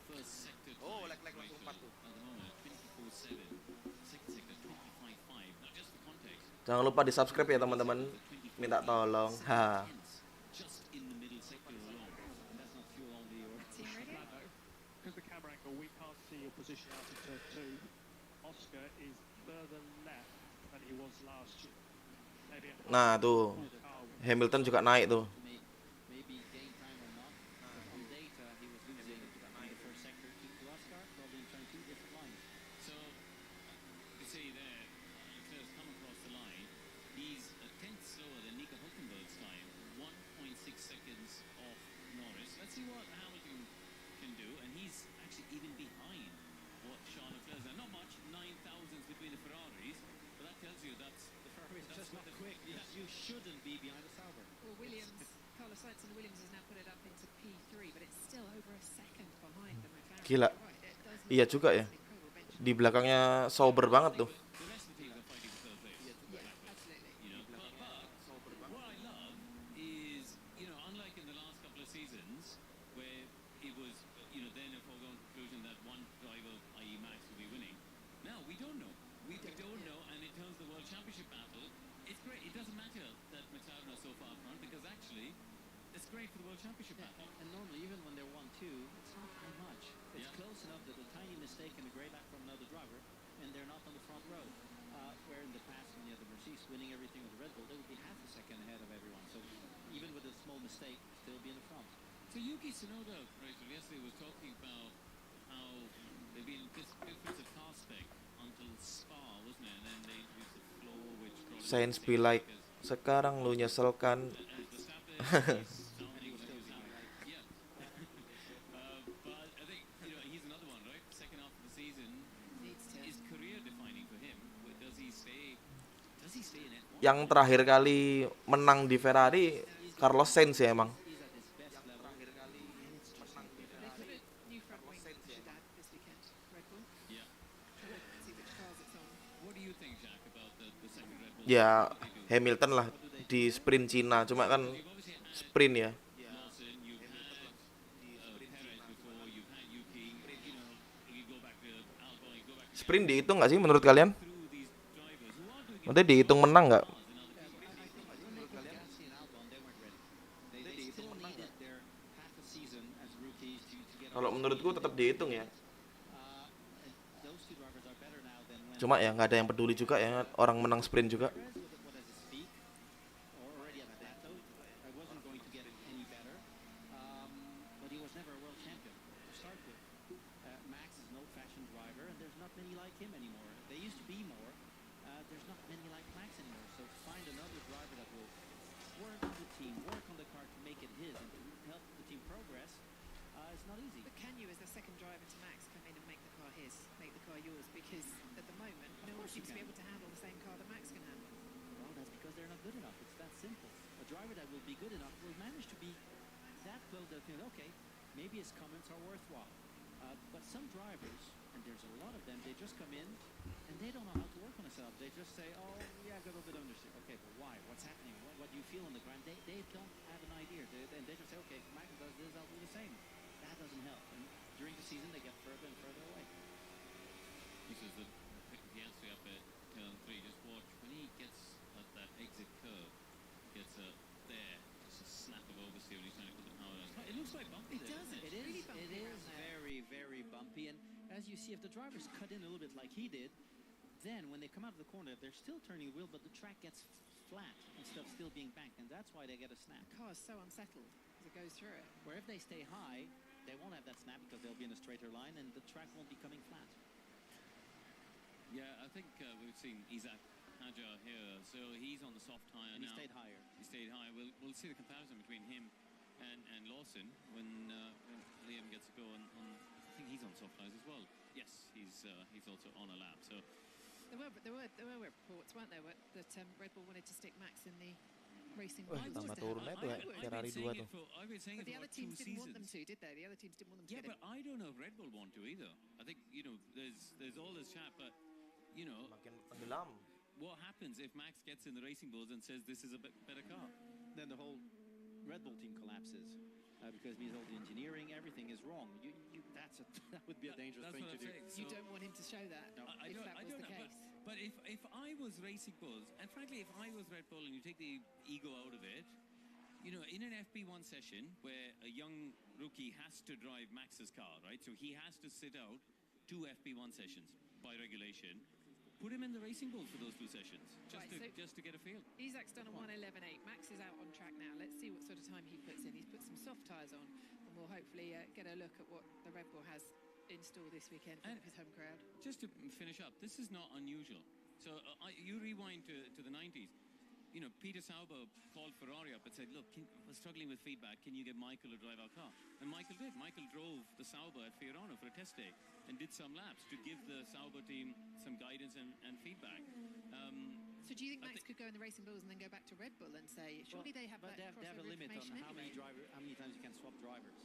first sector time ratio at the moment 24.7. Second sector 25.5. Now just for context, Jangan lupa di-subscribe ya teman-teman. Minta tolong. Ha. just in the middle sector alone. And that's not fuel only or Team ready? Because the camera angle, we can't see your position out of turn 2. Oscar is further left than he was last year. Maybe a Nah, tuh. car will Hamilton juga naik tuh. maybe gain time or not. On data, he was losing in the first sector to Oscar, probably in turn 2, different lines. So you see there, Leclerc's come across the line. He's a tenth slower than Nico Hulkenberg's time, 1.6 seconds off Norris. Let's see what Hamilton can do, and he's actually even behind what Charles Leclerc's done. Not much, 9 thousandths between the Ferraris, but that tells you that's The Ferrari is just what not the- quick. Yeah. You shouldn't be behind the Sauber. Well, Carlos Sainz and Williams has now put it up into P3, but it's still over a second behind the McLaren. Gila. You're right, it does look Iya juga ya. an incredible bench. Di belakangnya Sauber banget tuh. the rest of the teams are fighting for third place. Yeah, absolutely. You know, but what I love is, you know, unlike in the last couple of seasons where it was, you know, then a foregone conclusion that one driver, i.e. Max, will be winning. Now we don't know. We don't know, and it turns the World Championship battle. It's great. It doesn't matter that McLaren are so far front because actually, it's great for the World Championship battle. And normally, even when they're 1-2, it's not by much. It's Yeah. close enough that a tiny mistake and a great lap from another driver, and they're not on the front row. Where in the past, when you had the Mercedes winning everything with the Red Bull, they would be half a second ahead of everyone. So even with a small mistake, still be in the front. So Yuki Tsunoda, Rachel, yesterday was talking about how they've been this difference of car spec until Spa, wasn't it? And then they introduced the floor, which brought in Sainz the be like, because sekarang lu nyeselkan. as Verstappen is sounding like he was happy. Yeah. But I think, you know, he's another one, right? Second half of the season Needs to. is career defining for him. Does he stay in F1? Yang terakhir kali menang di Ferrari Carlos Sainz ya emang. He's at his best level. And it's just not good. They put a new front wing should add this weekend. Red Bull. Yeah. Trying to see which cars it's on. What do you think, Jack, about the second Red Bull? Ya What do they do? Hamilton lah di sprint Cina, cuma kan You've obviously had sprint ya. Lawson, you've had Perez before, you've had Yuki, you know, you go back to Albon, you go back to Sprint dihitung nggak sih menurut kalian? through these drivers who are doing Nanti dihitung menang nggak? cars and other people. I think when they put Gasly and Albon, they weren't ready. They still needed their half a season as rookies to get Kalau on. menurutku tetap dihitung ya. And those two drivers are better now than when Cuma ya nggak ada yang peduli juga ya, orang menang sprint juga. But can you, as the second driver to Max, come in and make the car his, make the car yours? Because at the moment, no one seems to be able to handle the same car that Max can handle. Well, that's because they're not good enough. It's that simple. A driver that will be good enough will manage to be that close that think, okay, maybe his comments are worthwhile. But some drivers, and there's a lot of them, they just come in and they don't know how to work on a setup. They just say, oh, yeah, I got a little bit understeer. Okay, but why? What's happening? What do you feel on the ground? They don't have an idea. They just say, okay, Max does this, I'll do the same. That doesn't help. And during the season, they get further and further away. This is the Piastri up at turn 3. Just watch when he gets at that exit curve, gets there, just a snap of oversteer when he's trying to put the power on. It looks like bumpy. It does. It's really bumpy. It is very, very bumpy. And as you see, if the drivers cut in a little bit like he did, then when they come out of the corner, they're still turning the wheel, but the track gets flat instead of still being banked, and that's why they get a snap. The car is so unsettled as it goes through it. Where if they stay high, they won't have that snap because they'll be in a straighter line, and the track won't be coming flat. Yeah, I think we've seen Isaac Hajar here, so he's on the soft tyre now. He stayed higher. He stayed higher. We'll see the comparison between him and Lawson when Liam gets a go on. I think he's on soft tyres as well. Yes, he's also on a lap. So There were reports, weren't there, that Red Bull wanted to stick Max in the racing Wah, points. tambah turunnya tuh ya, Ferrari 2 tuh. I've been saying But it the for other about 2 teams didn't want them seasons. to, did they? The other teams didn't want them to Yeah, get but I don't know if Red Bull want to either. I think, there's all this chat, but, Makin tenggelam. what happens if Max gets in the racing bulls and says this is a better car? Then the whole Red Bull team collapses because it means all the engineering, everything is wrong. That would be a dangerous thing to do. You don't want him to show that, if that was the case. But if I was racing bulls, and frankly, if I was Red Bull and you take the ego out of it, in an FP1 session where a young rookie has to drive Max's car, right? So he has to sit out 2 FP1 sessions by regulation. Put him in the racing bulls for those 2 sessions, just to get a feel. Isaac's done a 1:11.8. Max is out on track now. Let's see what sort of time he puts in. He's put some soft tyres on, and we'll hopefully get a look at what the Red Bull has in store this weekend for his home crowd. Just to finish up, this is not unusual. So you rewind to the 90s. Peter Sauber called Ferrari up and said, look, we're struggling with feedback. Can you get Michael to drive our car? And Michael did. Michael drove the Sauber at Fiorano for a test day and did some laps to give the Sauber team some guidance and feedback. So do you think Max could go in the racing bulls and then go back to Red Bull and say, surely they have that they have a crossover limit on information how many times you can swap drivers.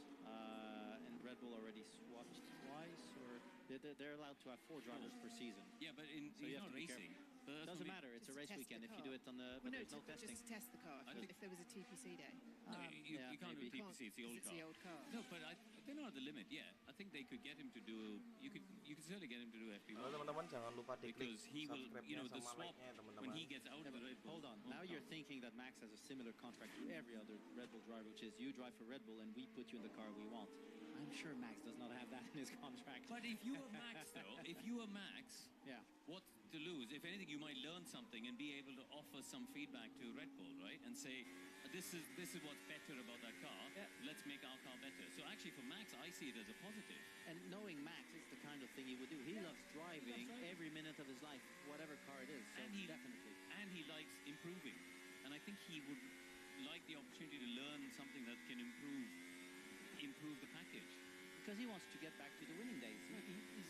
And Red Bull already swapped twice, or they're allowed to have 4 drivers per season. Yeah, but so he's you have not to be racing. careful. Doesn't matter. It's a race weekend. If you do it on the, but there's no testing. Just to test the car. If there was a TPC day. No, you can't do a TPC. It's the old car. It's the old car. No, but they're not at the limit yet. I think they could get him to do. You could certainly get him to do FP1. Teman-teman jangan lupa diklik Because he will, subscribe-nya the sama swap like-nya teman-teman. when he gets out of the Red Bull. Hold on. Now you're thinking that Max has a similar contract to every other Red Bull driver, which is you drive for Red Bull and we put you in the car we want. I'm sure Max does not have that in his contract. But if you were Max, though, yeah, what to lose? If anything, you might learn something and be able to offer some feedback to Red Bull, right? And say, this is what's better about that car. Yeah. Let's make our car better. So actually, for Max, I see it as a positive. And knowing Max is the kind of thing he would do. He loves driving every minute of his life, whatever car it is. So definitely. And he likes improving. And I think he would like the opportunity to learn something that can improve the package. Because he wants to get back to the winning days.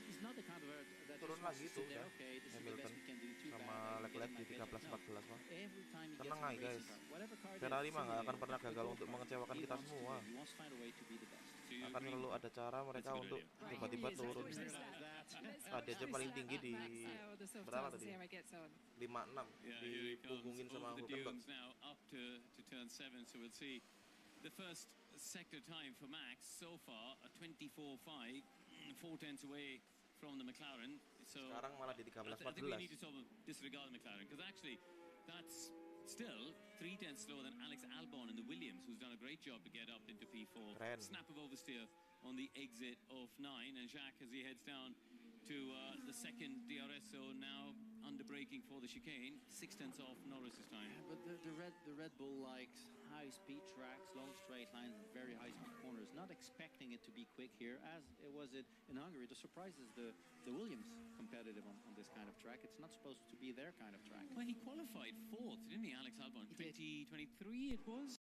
He's not the kind of that Turun just wants lagi to tuh sit there, ya, okay, this is the best we can do, too sama bad. Leclerc di 13-14 mah. Every time he gets Tenang in a aja guys, racing car, whatever car it is, Ferrari mah nggak akan simulator, pernah gagal untuk car, mengecewakan he kita wants to semua. win. He wants to find a way to be the best. Akan selalu ada cara mereka untuk tiba-tiba turun. Tadi aja paling tinggi di berapa tadi? 56 dipunggungin sama Hulkenberg. Now up to turn 7, so we'll see the first sector time for Max so far, a 24.5, 4 tenths away from the McLaren. So sekarang malah di I think we need 13-14. to sort of disregard the McLaren, because actually that's still 3 tenths slower than Alex Albon in the Williams, who's done a great job to get up into P4. Keren. Snap of oversteer on the exit of 9, and Jacques, as he heads down to the the second DRS zone now, under braking for the chicane, 6/10 off Norris's time. Yeah, but the Red Bull likes high-speed tracks, long straight lines, and very high-speed corners. Not expecting it to be quick here, as it was in Hungary. The surprise is the Williams competitive on this kind of track. It's not supposed to be their kind of track. Well, he qualified fourth, didn't he, Alex Albon? 2023 it was.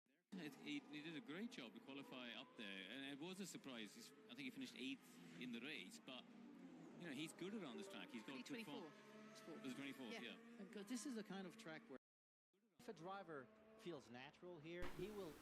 He did a great job to qualify up there, and it was a surprise. I think he finished 8th in the race, but you know, he's good around this track. He's got good form. It was 24th, yeah. Because this is the kind of track where if a driver feels natural here, he will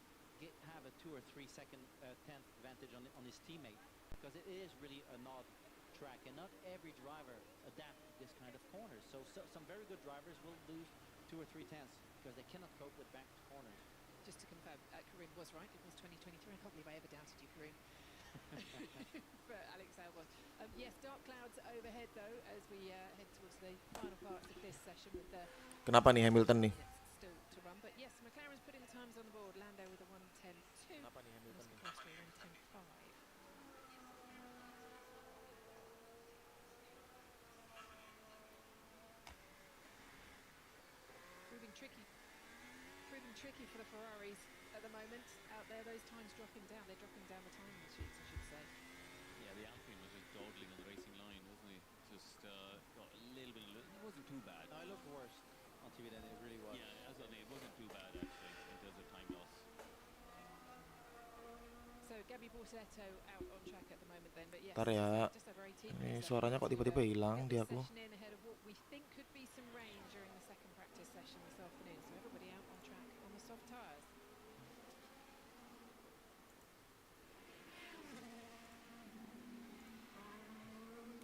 have a 2 or 3 second tenth advantage on his teammate, because it is really an odd track, and not every driver adapt to this kind of corners. So some very good drivers will lose 2 or 3 tenths because they cannot cope with back corners. Just to confirm, Karim was right. It was 2023. I can't believe I ever doubted you, Karim. For Alex Albon. Yes, dark clouds overhead though as we head towards the final parts of this session with the Kenapa nih Hamilton nih? still to run. But yes, McLaren's putting the times on the board. Lando with a 1:10.2. Kenapa nih Hamilton nih? 1:10.5. Proving tricky for the Ferraris at the moment out there. Those times dropping down. They're dropping down the timing sheets, I should say. Yeah, the Alpine was just dawdling on the racing line, wasn't he? Just got a little bit. It wasn't too bad. No, it looked worse on TV than it really was. Yeah, that's what I mean. It wasn't too bad actually in terms of time loss. So Gabby Borsetto out on track at the moment then, but yes, Ntar ya. just over 18 Ini minutes suaranya kok tiba-tiba hilang di aku. session in ahead of what we think could be some rain during the second practice session this afternoon. So everybody out on track on the soft tyres.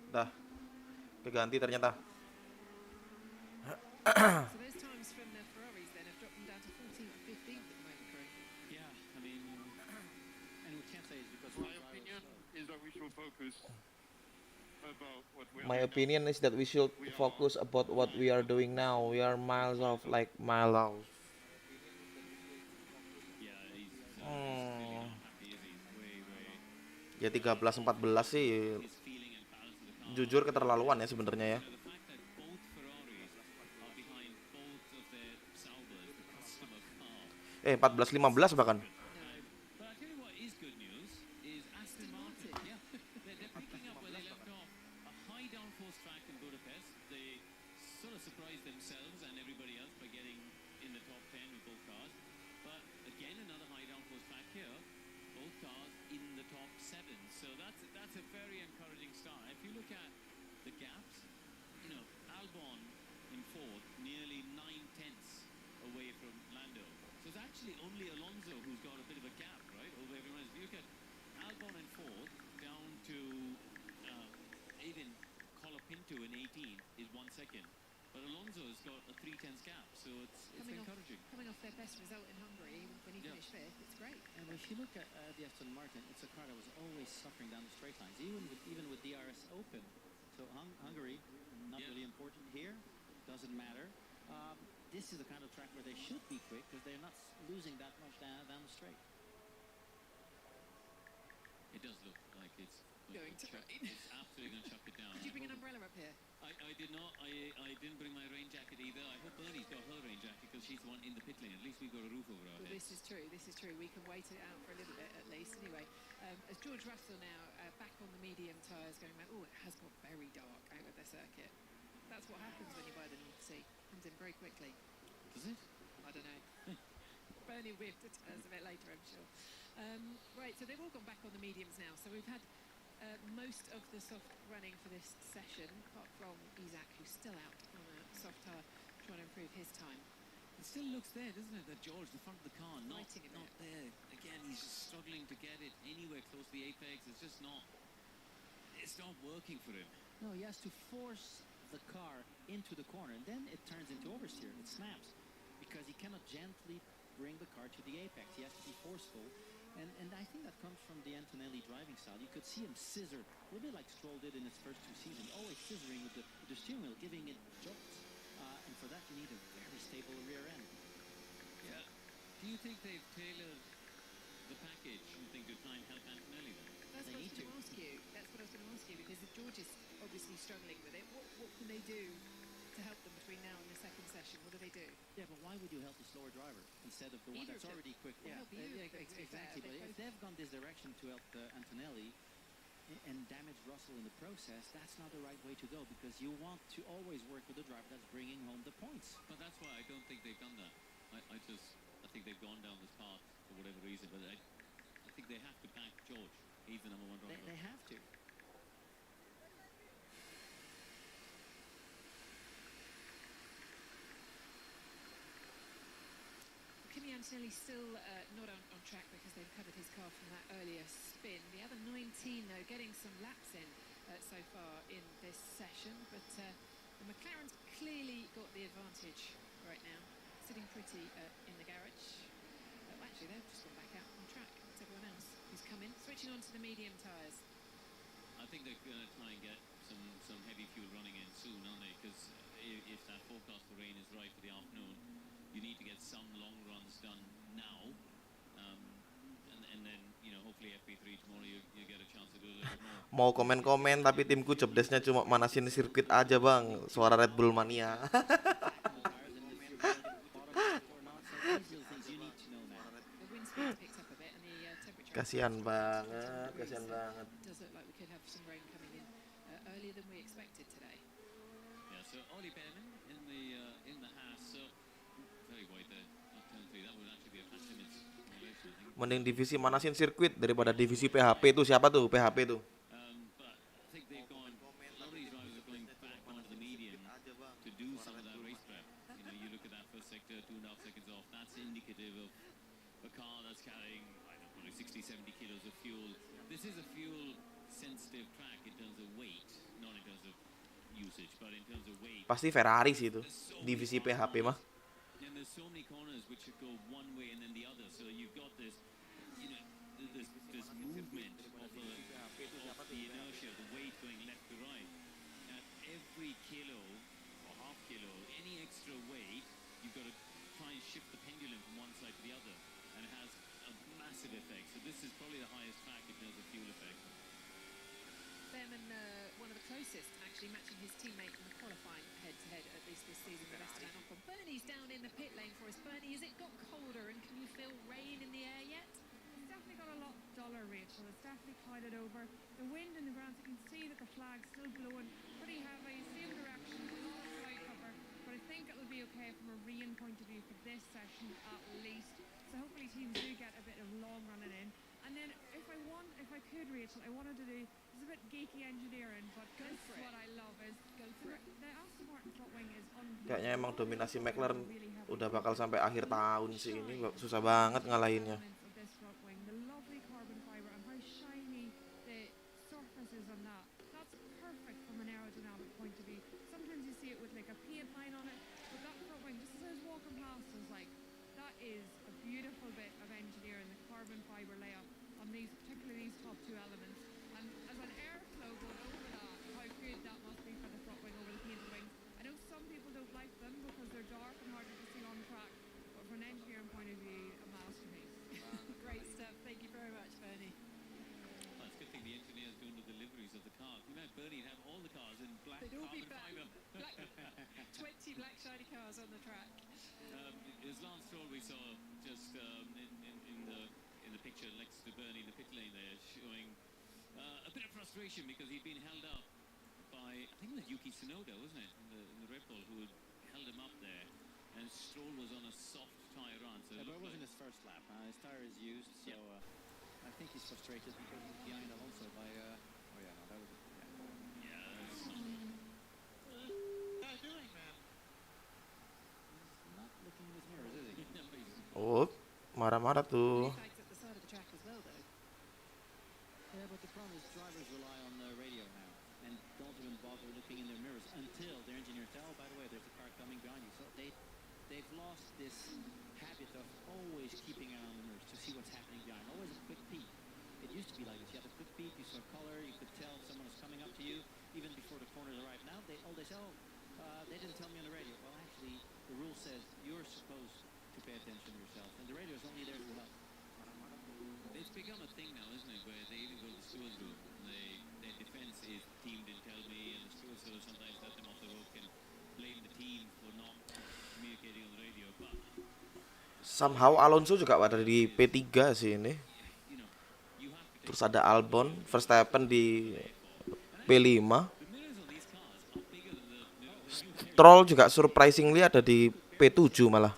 Dah, keganti ternyata. So those times from the Ferraris then have dropped them down to 14th and 15th at the moment, Craig. Yeah, I mean, and we can't say it's because My opinion is that we should focus about what we are My doing opinion is that we should focus about what we are doing now. We are miles off, like mile off. yeah, he's really not happy, is he? Way. Ya 13-14 sih. His feeling and balance of the car. Jujur keterlaluan ya sebenarnya ya. The fact that both Ferraris are behind both of their Saubers, the customer car. 14-15 bahkan. But I tell you what is good news is Aston Martin. Yeah, they're picking up where they left off. A high downforce track in Budapest. They sort of surprised themselves and everybody else by getting in the top 10 with both cars. But again, another high downforce track here. Both cars in the top 7. So that's a very encouraging start. If you look at the gaps, you know, Albon in fourth, nearly 9 tenths away from Lando. So it's actually only Alonso who's got a bit of a gap, right, over everyone else. If you look at Albon in fourth, down to even Colapinto in 18 is 1 second. But Alonso's got a 3/10 gap, so it's encouraging. Coming off their best result in Hungary when he finished fifth, it's great. And if you look at the Aston Martin, it's a car that was always suffering down the straight lines, even with DRS open. So Hungary, not really important here, doesn't matter. This is the kind of track where they should be quick because they're not losing that much down the straight. It does look like it's Going to rain. It's absolutely going to chuck it down. Did you bring an umbrella up here? I did not. I didn't bring my rain jacket either. I hope Bernie's got her rain jacket because she's the one in the pit lane. At least we've got a roof over our Well, heads. this is true. This is true. We can wait it out for a little bit at least. Anyway, as George Russell now back on the medium tyres going around. Oh, it has got very dark out of the circuit. That's what happens when you buy the North Sea. Comes in very quickly. Does it? I don't know. Bernie will be able to tell us a bit later, I'm sure. Right, so they've all gone back on the mediums now. So we've had most of the soft running for this session, apart from Isaac, who's still out on a soft tyre trying to improve his time. It still looks there, doesn't it? That George, the front of the car, not Fighting a bit. there. Again, he's just struggling to get it anywhere close to the apex. It's just not. It's not working for him. No, he has to force the car into the corner, and then it turns into oversteer. It snaps because he cannot gently bring the car to the apex. He has to be forceful. And I think that comes from the Antonelli driving style. You could see him scissor, a little bit like Stroll did in his first 2 seasons, always scissoring with the steering wheel, giving it jolts. And for that, you need a very stable rear end. Yeah. Do you think they've tailored the package, you think, to try and help Antonelli then? That's what I was going to ask you. That's what I was going to ask you, because if George is obviously struggling with it, can they do to help them between now and the second session? What do they do? Yeah, but why would you help the slower driver instead of the one Either that's of them. already quick? They Yeah, help either of them, to be fair. exactly. But They if both- they've gone this direction to help Antonelli and damage Russell in the process, that's not the right way to go, because you want to always work with the driver that's bringing home the points. But that's why I don't think they've done that. I think they've gone down this path for whatever reason, but I think they have to back George. He's the number one driver. They have to. Kimi Antonelli still not on track because they've covered his car from that earlier spin. The other 19, though, getting some laps in so far in this session. But the McLaren's clearly got the advantage right now, sitting pretty in the garage. Actually, they've just gone back out on track. It's everyone else who's come in, switching on to the medium tyres. I think they're going to try and get some heavy fuel running in soon, aren't they? Because if that forecast for rain is right for the afternoon, you need to get some long runs done now, and then hopefully FP3 tomorrow you get a chance to do a little bit more. Mau komen-komen tapi timku jobdesknya cuma manasin sirkuit aja bang. Suara Red Bull mania. Kasihan banget, kasihan banget. Does look like we could have some rain coming in earlier than we expected today. Yeah, so Ollie Behrman in the Haas, so very wide there, up turn 3. That would actually be a fast limits violation, I think. Mending divisi manasin sirkuit daripada divisi PHP tuh. Siapa tuh PHP tuh? But I think they've gone. A lot of these drivers are going back onto the medium to do some of that race prep. You look at that first sector, 2.5 seconds off. That's indicative of a car that's carrying, I don't know, probably 60, 70 kilos of fuel. This is a fuel-sensitive track in terms of weight, not in terms of usage, but in terms of weight. Pasti Ferrari sih itu. Divisi PHP mah. And there's so many corners which should go one way and then the other. So you've got this, this movement of the inertia, the weight going left to right. At every kilo or half kilo, any extra weight, you've got to try and shift the pendulum from one side to the other, and it has a massive effect. So this is probably the highest track in terms of fuel effect. Behrman, one of the closest, actually matching his teammate in the qualifying head-to-head, at least this season, with Esteban Ocon. Bernie's down in the pit lane for us. Bernie, has it got colder, and can you feel rain in the air yet? It's definitely got a lot duller, Rachel. It's definitely clouded over. The wind in the ground, you can see that the flag's still blowing pretty heavy, same direction, a lot of cloud cover. But I think it'll be okay from a rain point of view for this session at least. So hopefully teams do get a bit of long running in. And then if I could, Rachel, I wanted to do, it's a bit geeky engineering, but this is what I love is the Aston Martin front wing is Kayaknya emang dominasi McLaren udah bakal sampai akhir tahun sih ini. Susah banget ngalahinnya. of this front wing, the lovely carbon fiber and how shiny the surface is on that. That's perfect from an aerodynamic point of view. Sometimes you see it with like a paint line on it, but that front wing, just as I was walking past, I was like, that is a beautiful bit of engineering, the carbon fiber layout on these, particularly these top two elements. And as an airflow going over that, how good that must be for the front wing over the painted wings. I know some people don't like them because they're dark and harder to see on track, but from an engineering point of view, a masterpiece. Great stuff. Thank you very much, Bernie. Well, it's a good thing the engineers doing the deliveries of the cars. You know, Bernie'd have all the cars in black They'd all be carbon black, fiber. 20 black shiny cars on the track. It was Lance Stroll we saw just in the picture next to Bernie in the pit lane there, showing a bit of frustration because he'd been held up by, I think it was Yuki Tsunoda, wasn't it, in the Red Bull, who had held him up there, and Stroll was on a soft tyre run. So Yeah, but it wasn't his first lap. His tyre is used, so I think he's frustrated because he's behind Alonso by. Oh yeah, no, that was. Yeah, that's not doing, man? He's not looking in his mirrors, is he? Oh, marah-marah tuh. Flags at the side of the track as well, though. Yeah, but the problem is drivers rely on the radio now and don't even bother looking in their mirrors until their engineers tell, oh, by the way, there's a car coming behind you. So they've lost this habit of always keeping an eye on the mirrors to see what's happening behind. Always a quick peek. It used to be like this. You had a quick peek, you saw color, you could tell someone was coming up to you even before the corners arrived. Now they say, oh, they didn't tell me on the radio. Well, actually, the rule says you're supposed to pay attention to yourself, and the radio is only there to help. It's become a thing now, isn't it, where they even go to the stewards room. Their defense is team didn't tell me, and the stewards sort of sometimes let them off the rope Somehow Alonso juga ada di P3 sih ini. Terus ada Albon, Verstappen di P5. Stroll juga surprisingly ada di P7 malah.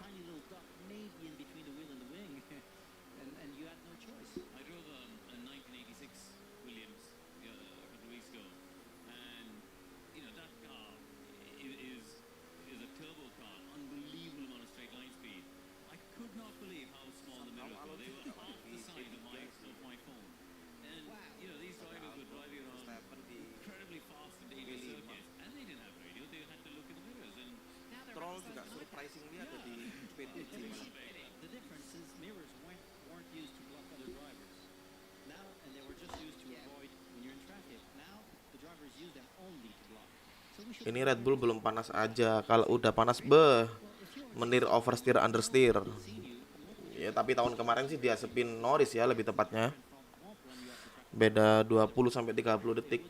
Stroll juga surprisingly ada di P7 malah. The difference is mirrors weren't used to block other drivers. Now, and they were just used to avoid when you're in traffic. Now, the drivers use them only to block. So we should. Ini Red Bull belum panas aja. Kalau udah panas, menir oversteer understeer. Ya, tapi tahun kemarin sih dia spin Norris ya lebih tepatnya. Beda 20 sampai 30 detik.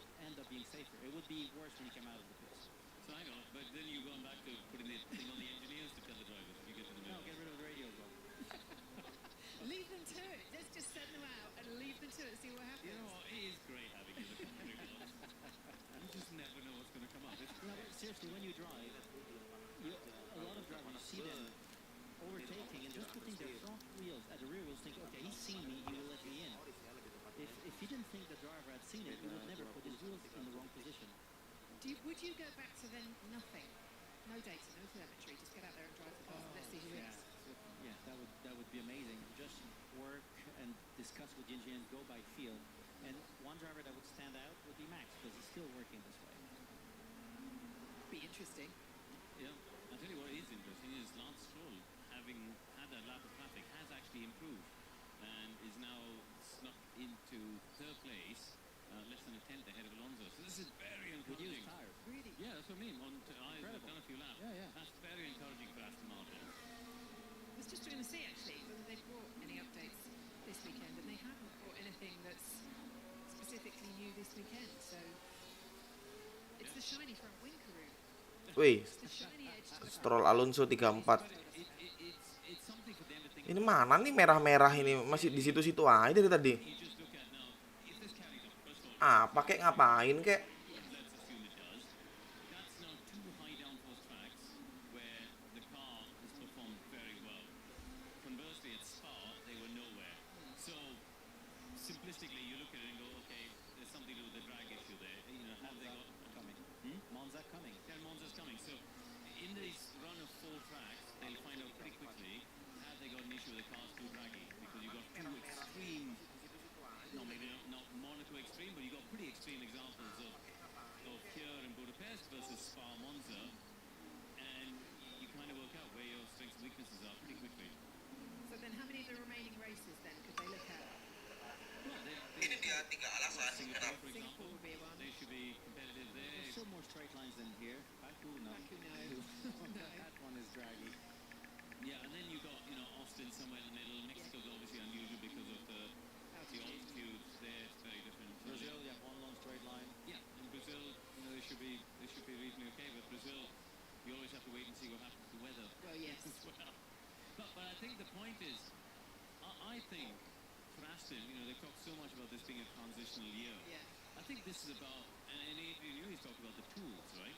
Seriously, when you drive, a lot of drivers, you see them overtaking and just putting their front wheels at the rear wheels, think, okay, he's seen me, he will let me in. If he didn't think the driver had seen it, he would never put his wheels in the wrong position. Would you go back to then nothing? No data, no telemetry, just get out there and drive the car. Let's see who wins. Yeah, that would be amazing. Just work and discuss with the engineers, go by feel. And one driver that would stand out would be Max, because he's still working this way. Be interesting. Yeah, I'll tell you what is interesting is Lance Stroll, having had that lap of traffic, has actually improved and is now snuck into third place, less than a tenth ahead of Alonso. So this is very encouraging. With used tires, really? Yeah, that's what I mean. I've done a few laps. Yeah, yeah. That's very encouraging for Aston Martin. I was just trying to see actually whether they've brought any updates this weekend, and they haven't brought anything that's specifically new this weekend. So it's the shiny front wing, Karoo. Wih, Stroll Alonso 34. Ini mana nih merah-merah ini? Masih di situ-situ aja dari tadi. Ah, pakai ngapain kek? Simplistically, you look at it and go, okay, there's something to do with the drag issue there. You know, have they got coming? Monza coming. Yeah, Monza's coming. So, in this run of 4 tracks, they'll find out pretty quickly have they got an issue with the car's too draggy, because you've got two extreme, no, maybe not Monaco extreme, but you've got pretty extreme examples of here in Budapest versus Spa Monza, and you kind of work out where your strengths and weaknesses are pretty quickly. So then, how many of the remaining races then could they look at? Ini dia 3 alasan. Singapore, for example, they should be competitive there. There's still more straight lines than here. Baku, no. That one is draggy. Yeah, and then you got, Austin somewhere in the middle. Mexico's obviously unusual because of the altitudes there. It's very different. Brazil, you have one long straight line. Yeah, in Brazil, they should be reasonably okay. But Brazil, you always have to wait and see what happens to the weather. Oh yes. As well. But I think the point is, I think for Aston, they talk so much about this being a transitional year. Yeah. I think this is about, and Adrian, he's talked about the tools, right?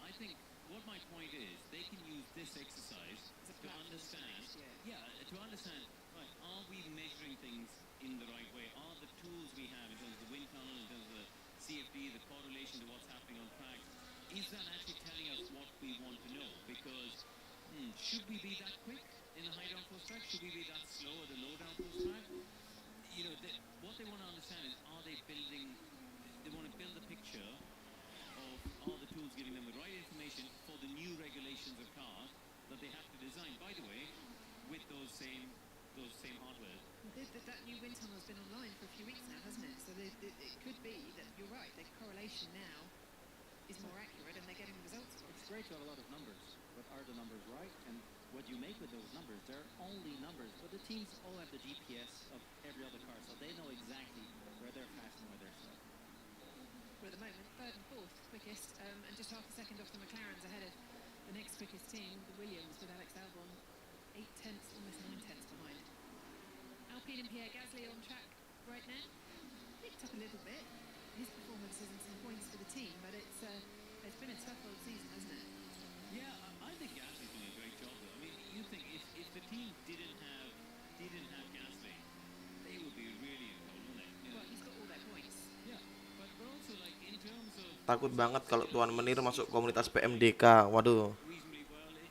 I think what my point is, they can use this exercise to understand, to understand, right, are we measuring things in the right way? Are the tools we have in terms of the wind tunnel, in terms of the CFD, the correlation to what's happening on track, is that actually telling us what we want to know? Because should we be that quick in the high downforce track? Should we be that slow at the low downforce track? What they want to understand is, are they building? They want to build a picture of, are the tools giving them the right information for the new regulations of cars that they have to design, by the way, with those same hardware. That new wind tunnel has been online for a few weeks now, hasn't it? So it could be that you're right. The correlation now is more accurate, and they're getting the results. It's great to have a lot of numbers, but are the numbers right? And what you make with those numbers, they're only numbers. But the teams all have the GPS of every other car, so they know exactly where they're fast and where they're slow. Well, at the moment, third and fourth quickest, and just half a second off the McLarens ahead of the next quickest team, the Williams with Alex Albon 8 tenths, almost 9 tenths behind. Alpine and Pierre Gasly on track right now. Picked up a little bit. His performances and some points for the team, but it's been a tough old season, hasn't it? Yeah, I think Gasly's doing a great job though. I mean, you think if the team didn't have Gasly, they would be really in trouble, wouldn't they? Well, he's got all their points. Yeah, but also like in terms of Takut banget kalau Tuan Menir masuk komunitas PMDK. Waduh. reasonably well, I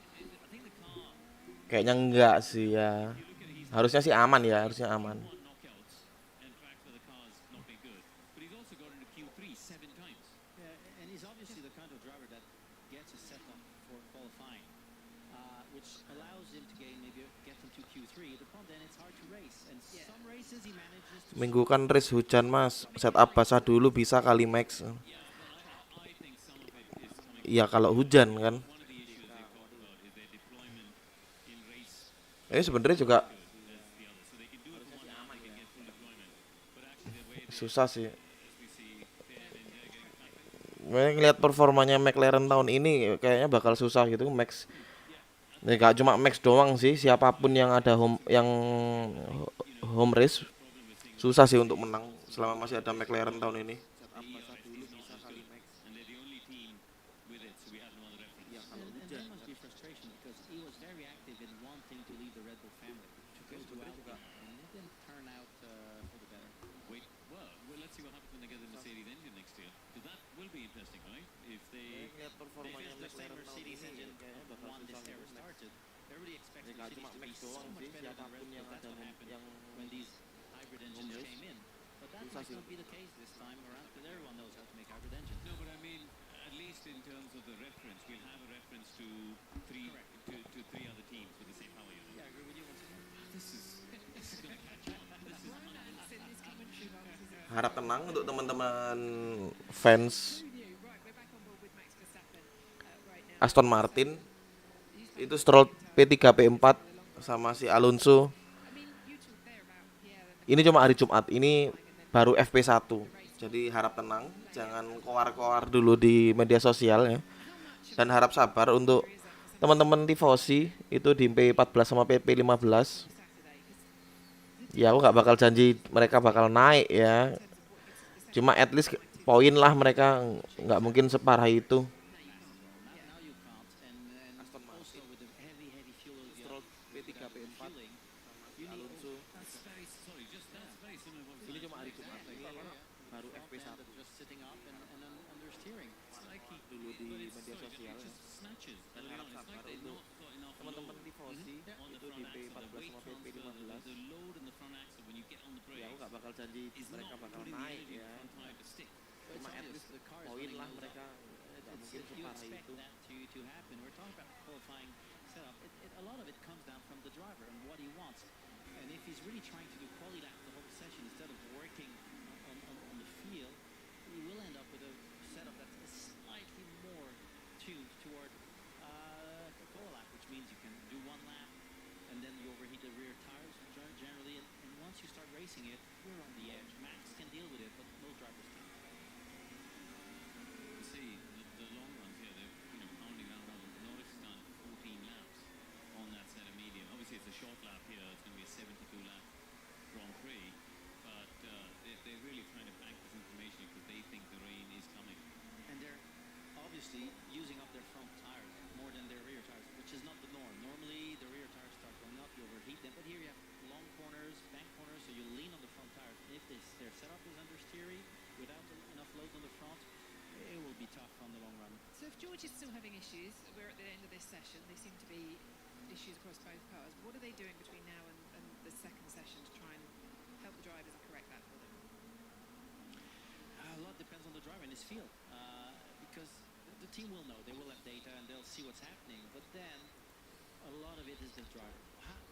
think the car. Kayaknya enggak sih ya. Harusnya sih aman ya, harusnya aman. Knockouts and tracks where the car's not been good, but he's also got into Q3 7 times. Yeah, and he's obviously the kind of driver that gets a setup for qualifying, which allows him to get them to Q3. The problem then it's hard to race, and some races he manages to. Minggu kan race hujan mas, setup basah dulu bisa kali Max. Iya kalau hujan kan. Sebenarnya juga susah sih. Ngelihat performanya McLaren tahun ini kayaknya bakal susah gitu Max. Ya, gak cuma Max doang sih, siapapun yang ada home race susah sih untuk menang selama masih ada McLaren tahun ini. Gak cuma Max doang sih, siapapun yang ada yang hybrid engine came in, but that might not be the case this time around because everyone knows how to make hybrid engines. No, but I mean, at least in terms of the reference, we'll have a reference to three other teams with the same power unit. Yeah, I agree with you. This is going to catch on. Harap tenang untuk teman-teman fans Aston Martin. Itu Stroll P3 P4 sama si Alonso. Ini cuma hari Jumat, ini baru FP1. Jadi harap tenang, jangan koar-koar dulu di media sosial ya. Dan harap sabar untuk teman-teman tifosi itu di P14 sama PP15. Ya aku gak bakal janji mereka bakal naik ya. Cuma at least poin lah, mereka gak mungkin separah itu. Bakal janji mereka bakal naik ya. Cuma at least poin lah, mereka nggak mungkin separah itu. We're talking about qualifying setup. A lot of it comes down from the driver and what he wants. And if he's really trying to do quality lap the whole session instead of working on the field, he will end up with a setup that's slightly more tuned toward a quality lap, which means you can do one lap and then you overheat the rear tires generally. And once you start racing it, you're on the edge. Max can deal with it, but most drivers can't. You see, the long runs here, they're pounding around. Norris has done 14 laps on that set of medium. Obviously, it's a short lap here. It's going to be a 72-lap Grand Prix. But they're really trying to pack this information because they think the rain is coming. And they're obviously using up their front tires more than their rear tires, which is not the norm. Normally, the rear tires start going up, you overheat them. But here you have long corners, bank corners, so you lean on the front tires. If their setup is understeery without enough load on the front, it will be tough on the long run. So if George is still having issues, we're at the end of this session, they seem to be issues across both cars. What are they doing between now and the second session to try and help the drivers and correct that for them? A lot depends on the driver and his feel, because the team will know, they will have data and they'll see what's happening, but then a lot of it is the driver.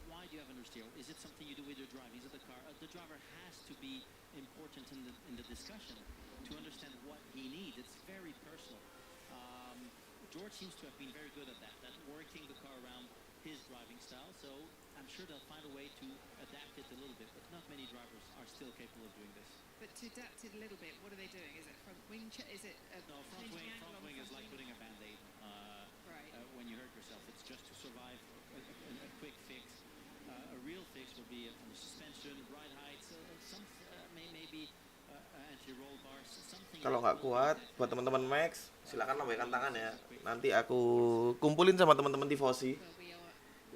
Why do you have understeer? Is it something you do with your driving? Is it the car? The driver has to be important in the discussion to understand what he needs. It's very personal. George seems to have been very good at that working the car around his driving style. So I'm sure they'll find a way to adapt it a little bit, but not many drivers are still capable of doing this. But to adapt it a little bit, what are they doing? Is it front wing? Is it no, front wing is like putting a band-aid when you hurt yourself. It's just to survive a quick fix Kalau nggak kuat, buat teman-teman Max, silakan lambaikan tangan ya. Nanti aku kumpulin sama teman-teman tifosi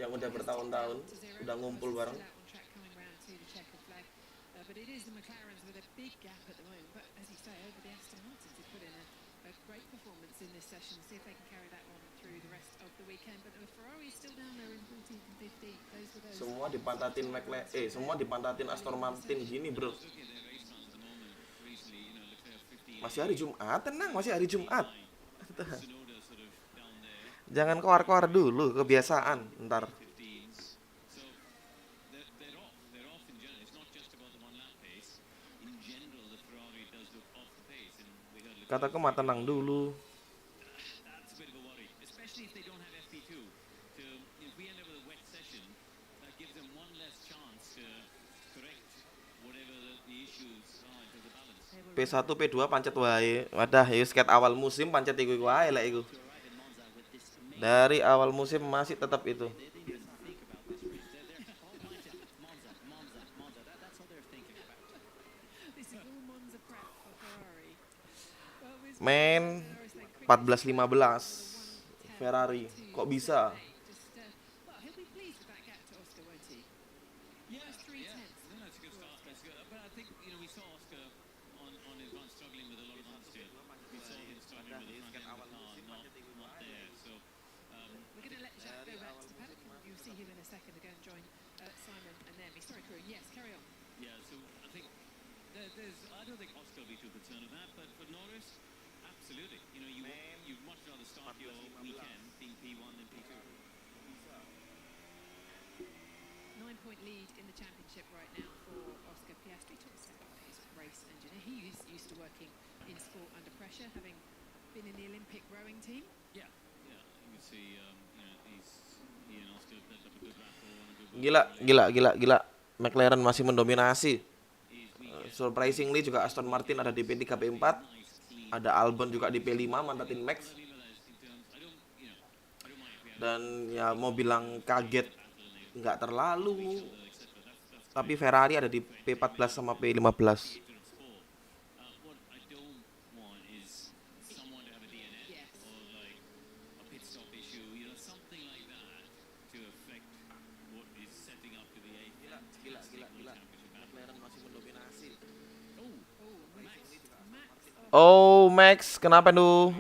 yang udah bertahun-tahun, udah ngumpul bareng. But it is the McLarens with a big gap at the moment. But as you say, over the Aston Martins, they put in a great performance in this session. See if they can carry that on through the rest of the weekend. But the Ferrari is still down there in 14th and 15th. Those were those. Semua dipantatin Aston Martin gini, bro. Masih hari Jumat, tenang, masih hari Jumat. Jangan keluar-keluar dulu, kebiasaan ntar. Kataku mah tenang dulu. P1, P2 pancet wae. Wadah, ya skate awal musim pancet iku wae lek iku. Dari awal musim masih tetap itu. Men 14-15 Ferrari. Kok bisa? I don't think Oscar will be too concerned with that, but for Norris, absolutely. You know, you'd much rather start your weekend being P1 than P2. 9-point lead in the championship right now for Oscar Piastri. Talks about his race engineer. He is used to working in sport under pressure, having been in the Olympic rowing team. Yeah. You can see, he and Oscar built up a good rapport and a good. Gila. McLaren masih mendominasi. Surprisingly juga Aston Martin ada di P3, P4. Ada Albon juga di P5 mantatin Max. Dan ya mau bilang kaget nggak terlalu. Tapi Ferrari ada di P14 sama P15. Oh, Max, kenapa lu?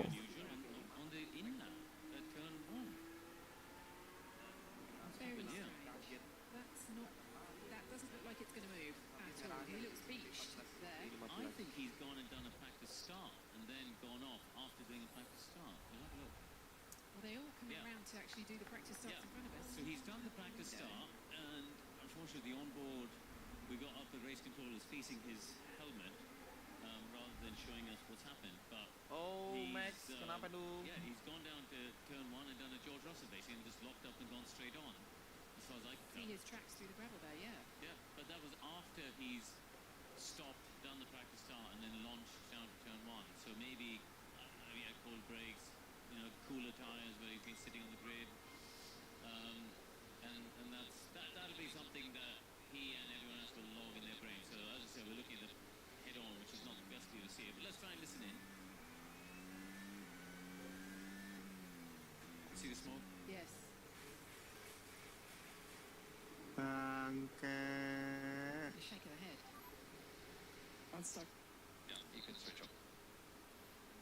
The onboard, we got up the race controllers facing his helmet rather than showing us what's happened. But Max, kenapa lu? Yeah, he's gone down to turn 1 and done a George Russell basically and just locked up and gone straight on. As far as I can tell. See his tracks through the gravel there, yeah. Yeah, but that was after he's stopped, done the practice start, and then launched down to turn 1. So maybe he had cold brakes, cooler tires where he's been sitting on the grid. And that'll be something that he and everyone else will log in their brain. So as I said, we're looking at the head-on, which is not the best view to see it. But let's try and listen in. See the smoke? Yes. Bangke. A shake of the head. Yeah, you can switch off.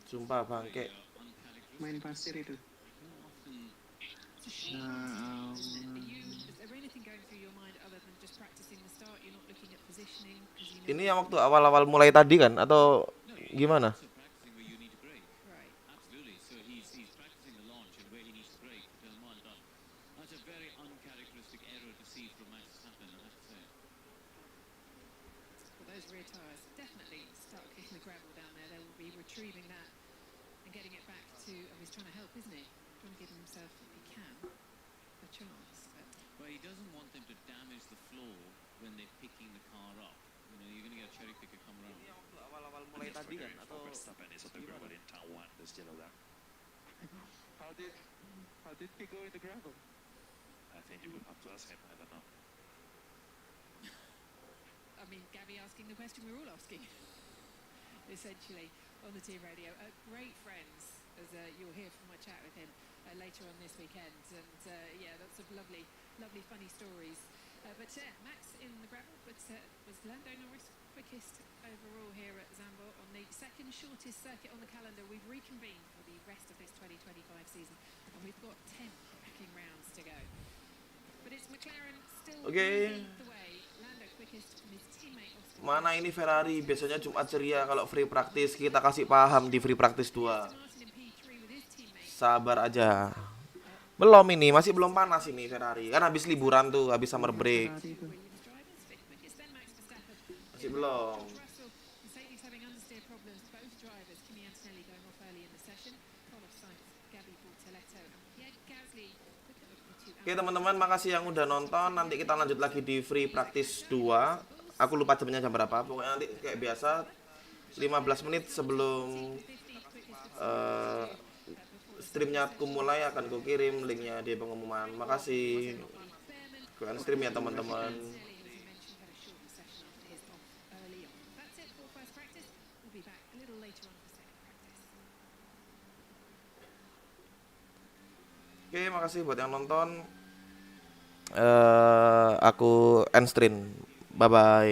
Sumpah bangke. Main pasir itu. Is there anything going through your mind other than just practicing the start? You're not looking at positioning? Ini yang waktu awal-awal mulai tadi kan atau gimana? Right. Absolutely. So he's practicing the launch and where he needs to brake to turn 1. But that's a very uncharacteristic error to see from Max Verstappen, I have to say. Well, those rear tyres definitely stuck in the gravel down there. They will be retrieving that and getting it back to. He's trying to help, isn't he? Trying to give himself, if he can, a chance. Well, he doesn't want them to damage the floor when they're picking the car up. You're going to get a cherry picker come around. Awal-awal mulai tadi kan atau Verstappen is on the gravel in turn 1. There's yellow there. How did he go in the gravel? I think you will have to ask him. I don't know. I mean, Gabby asking the question we're all asking, essentially. on the team radio. Great friends, as you'll hear from my chat with him later on this weekend. And yeah, lots of lovely, funny stories. But Max in the gravel, but was Lando Norris quickest overall here at Zandvoort on the second shortest circuit on the calendar. We've reconvened for the rest of this 2025 season, and we've got 10 cracking rounds to go. But it's McLaren still leading the way. Lando quickest from his teammate Oscar. Mana ini Ferrari? Biasanya Jumat ceria kalau free practice. Kita kasih paham di free practice 2. Sabar aja. Belum ini, masih belum panas ini Ferrari. Kan habis liburan tuh, habis summer break. Masih belum. Oke teman-teman, makasih yang udah nonton. Nanti kita lanjut lagi di free practice 2. Aku lupa jamnya jam berapa. Pokoknya nanti kayak biasa 15 menit sebelum streamnya aku mulai akan ku kirim linknya di pengumuman. Makasih. Kalian stream ya teman-teman. Oke, makasih buat yang nonton. Aku end stream. Bye bye.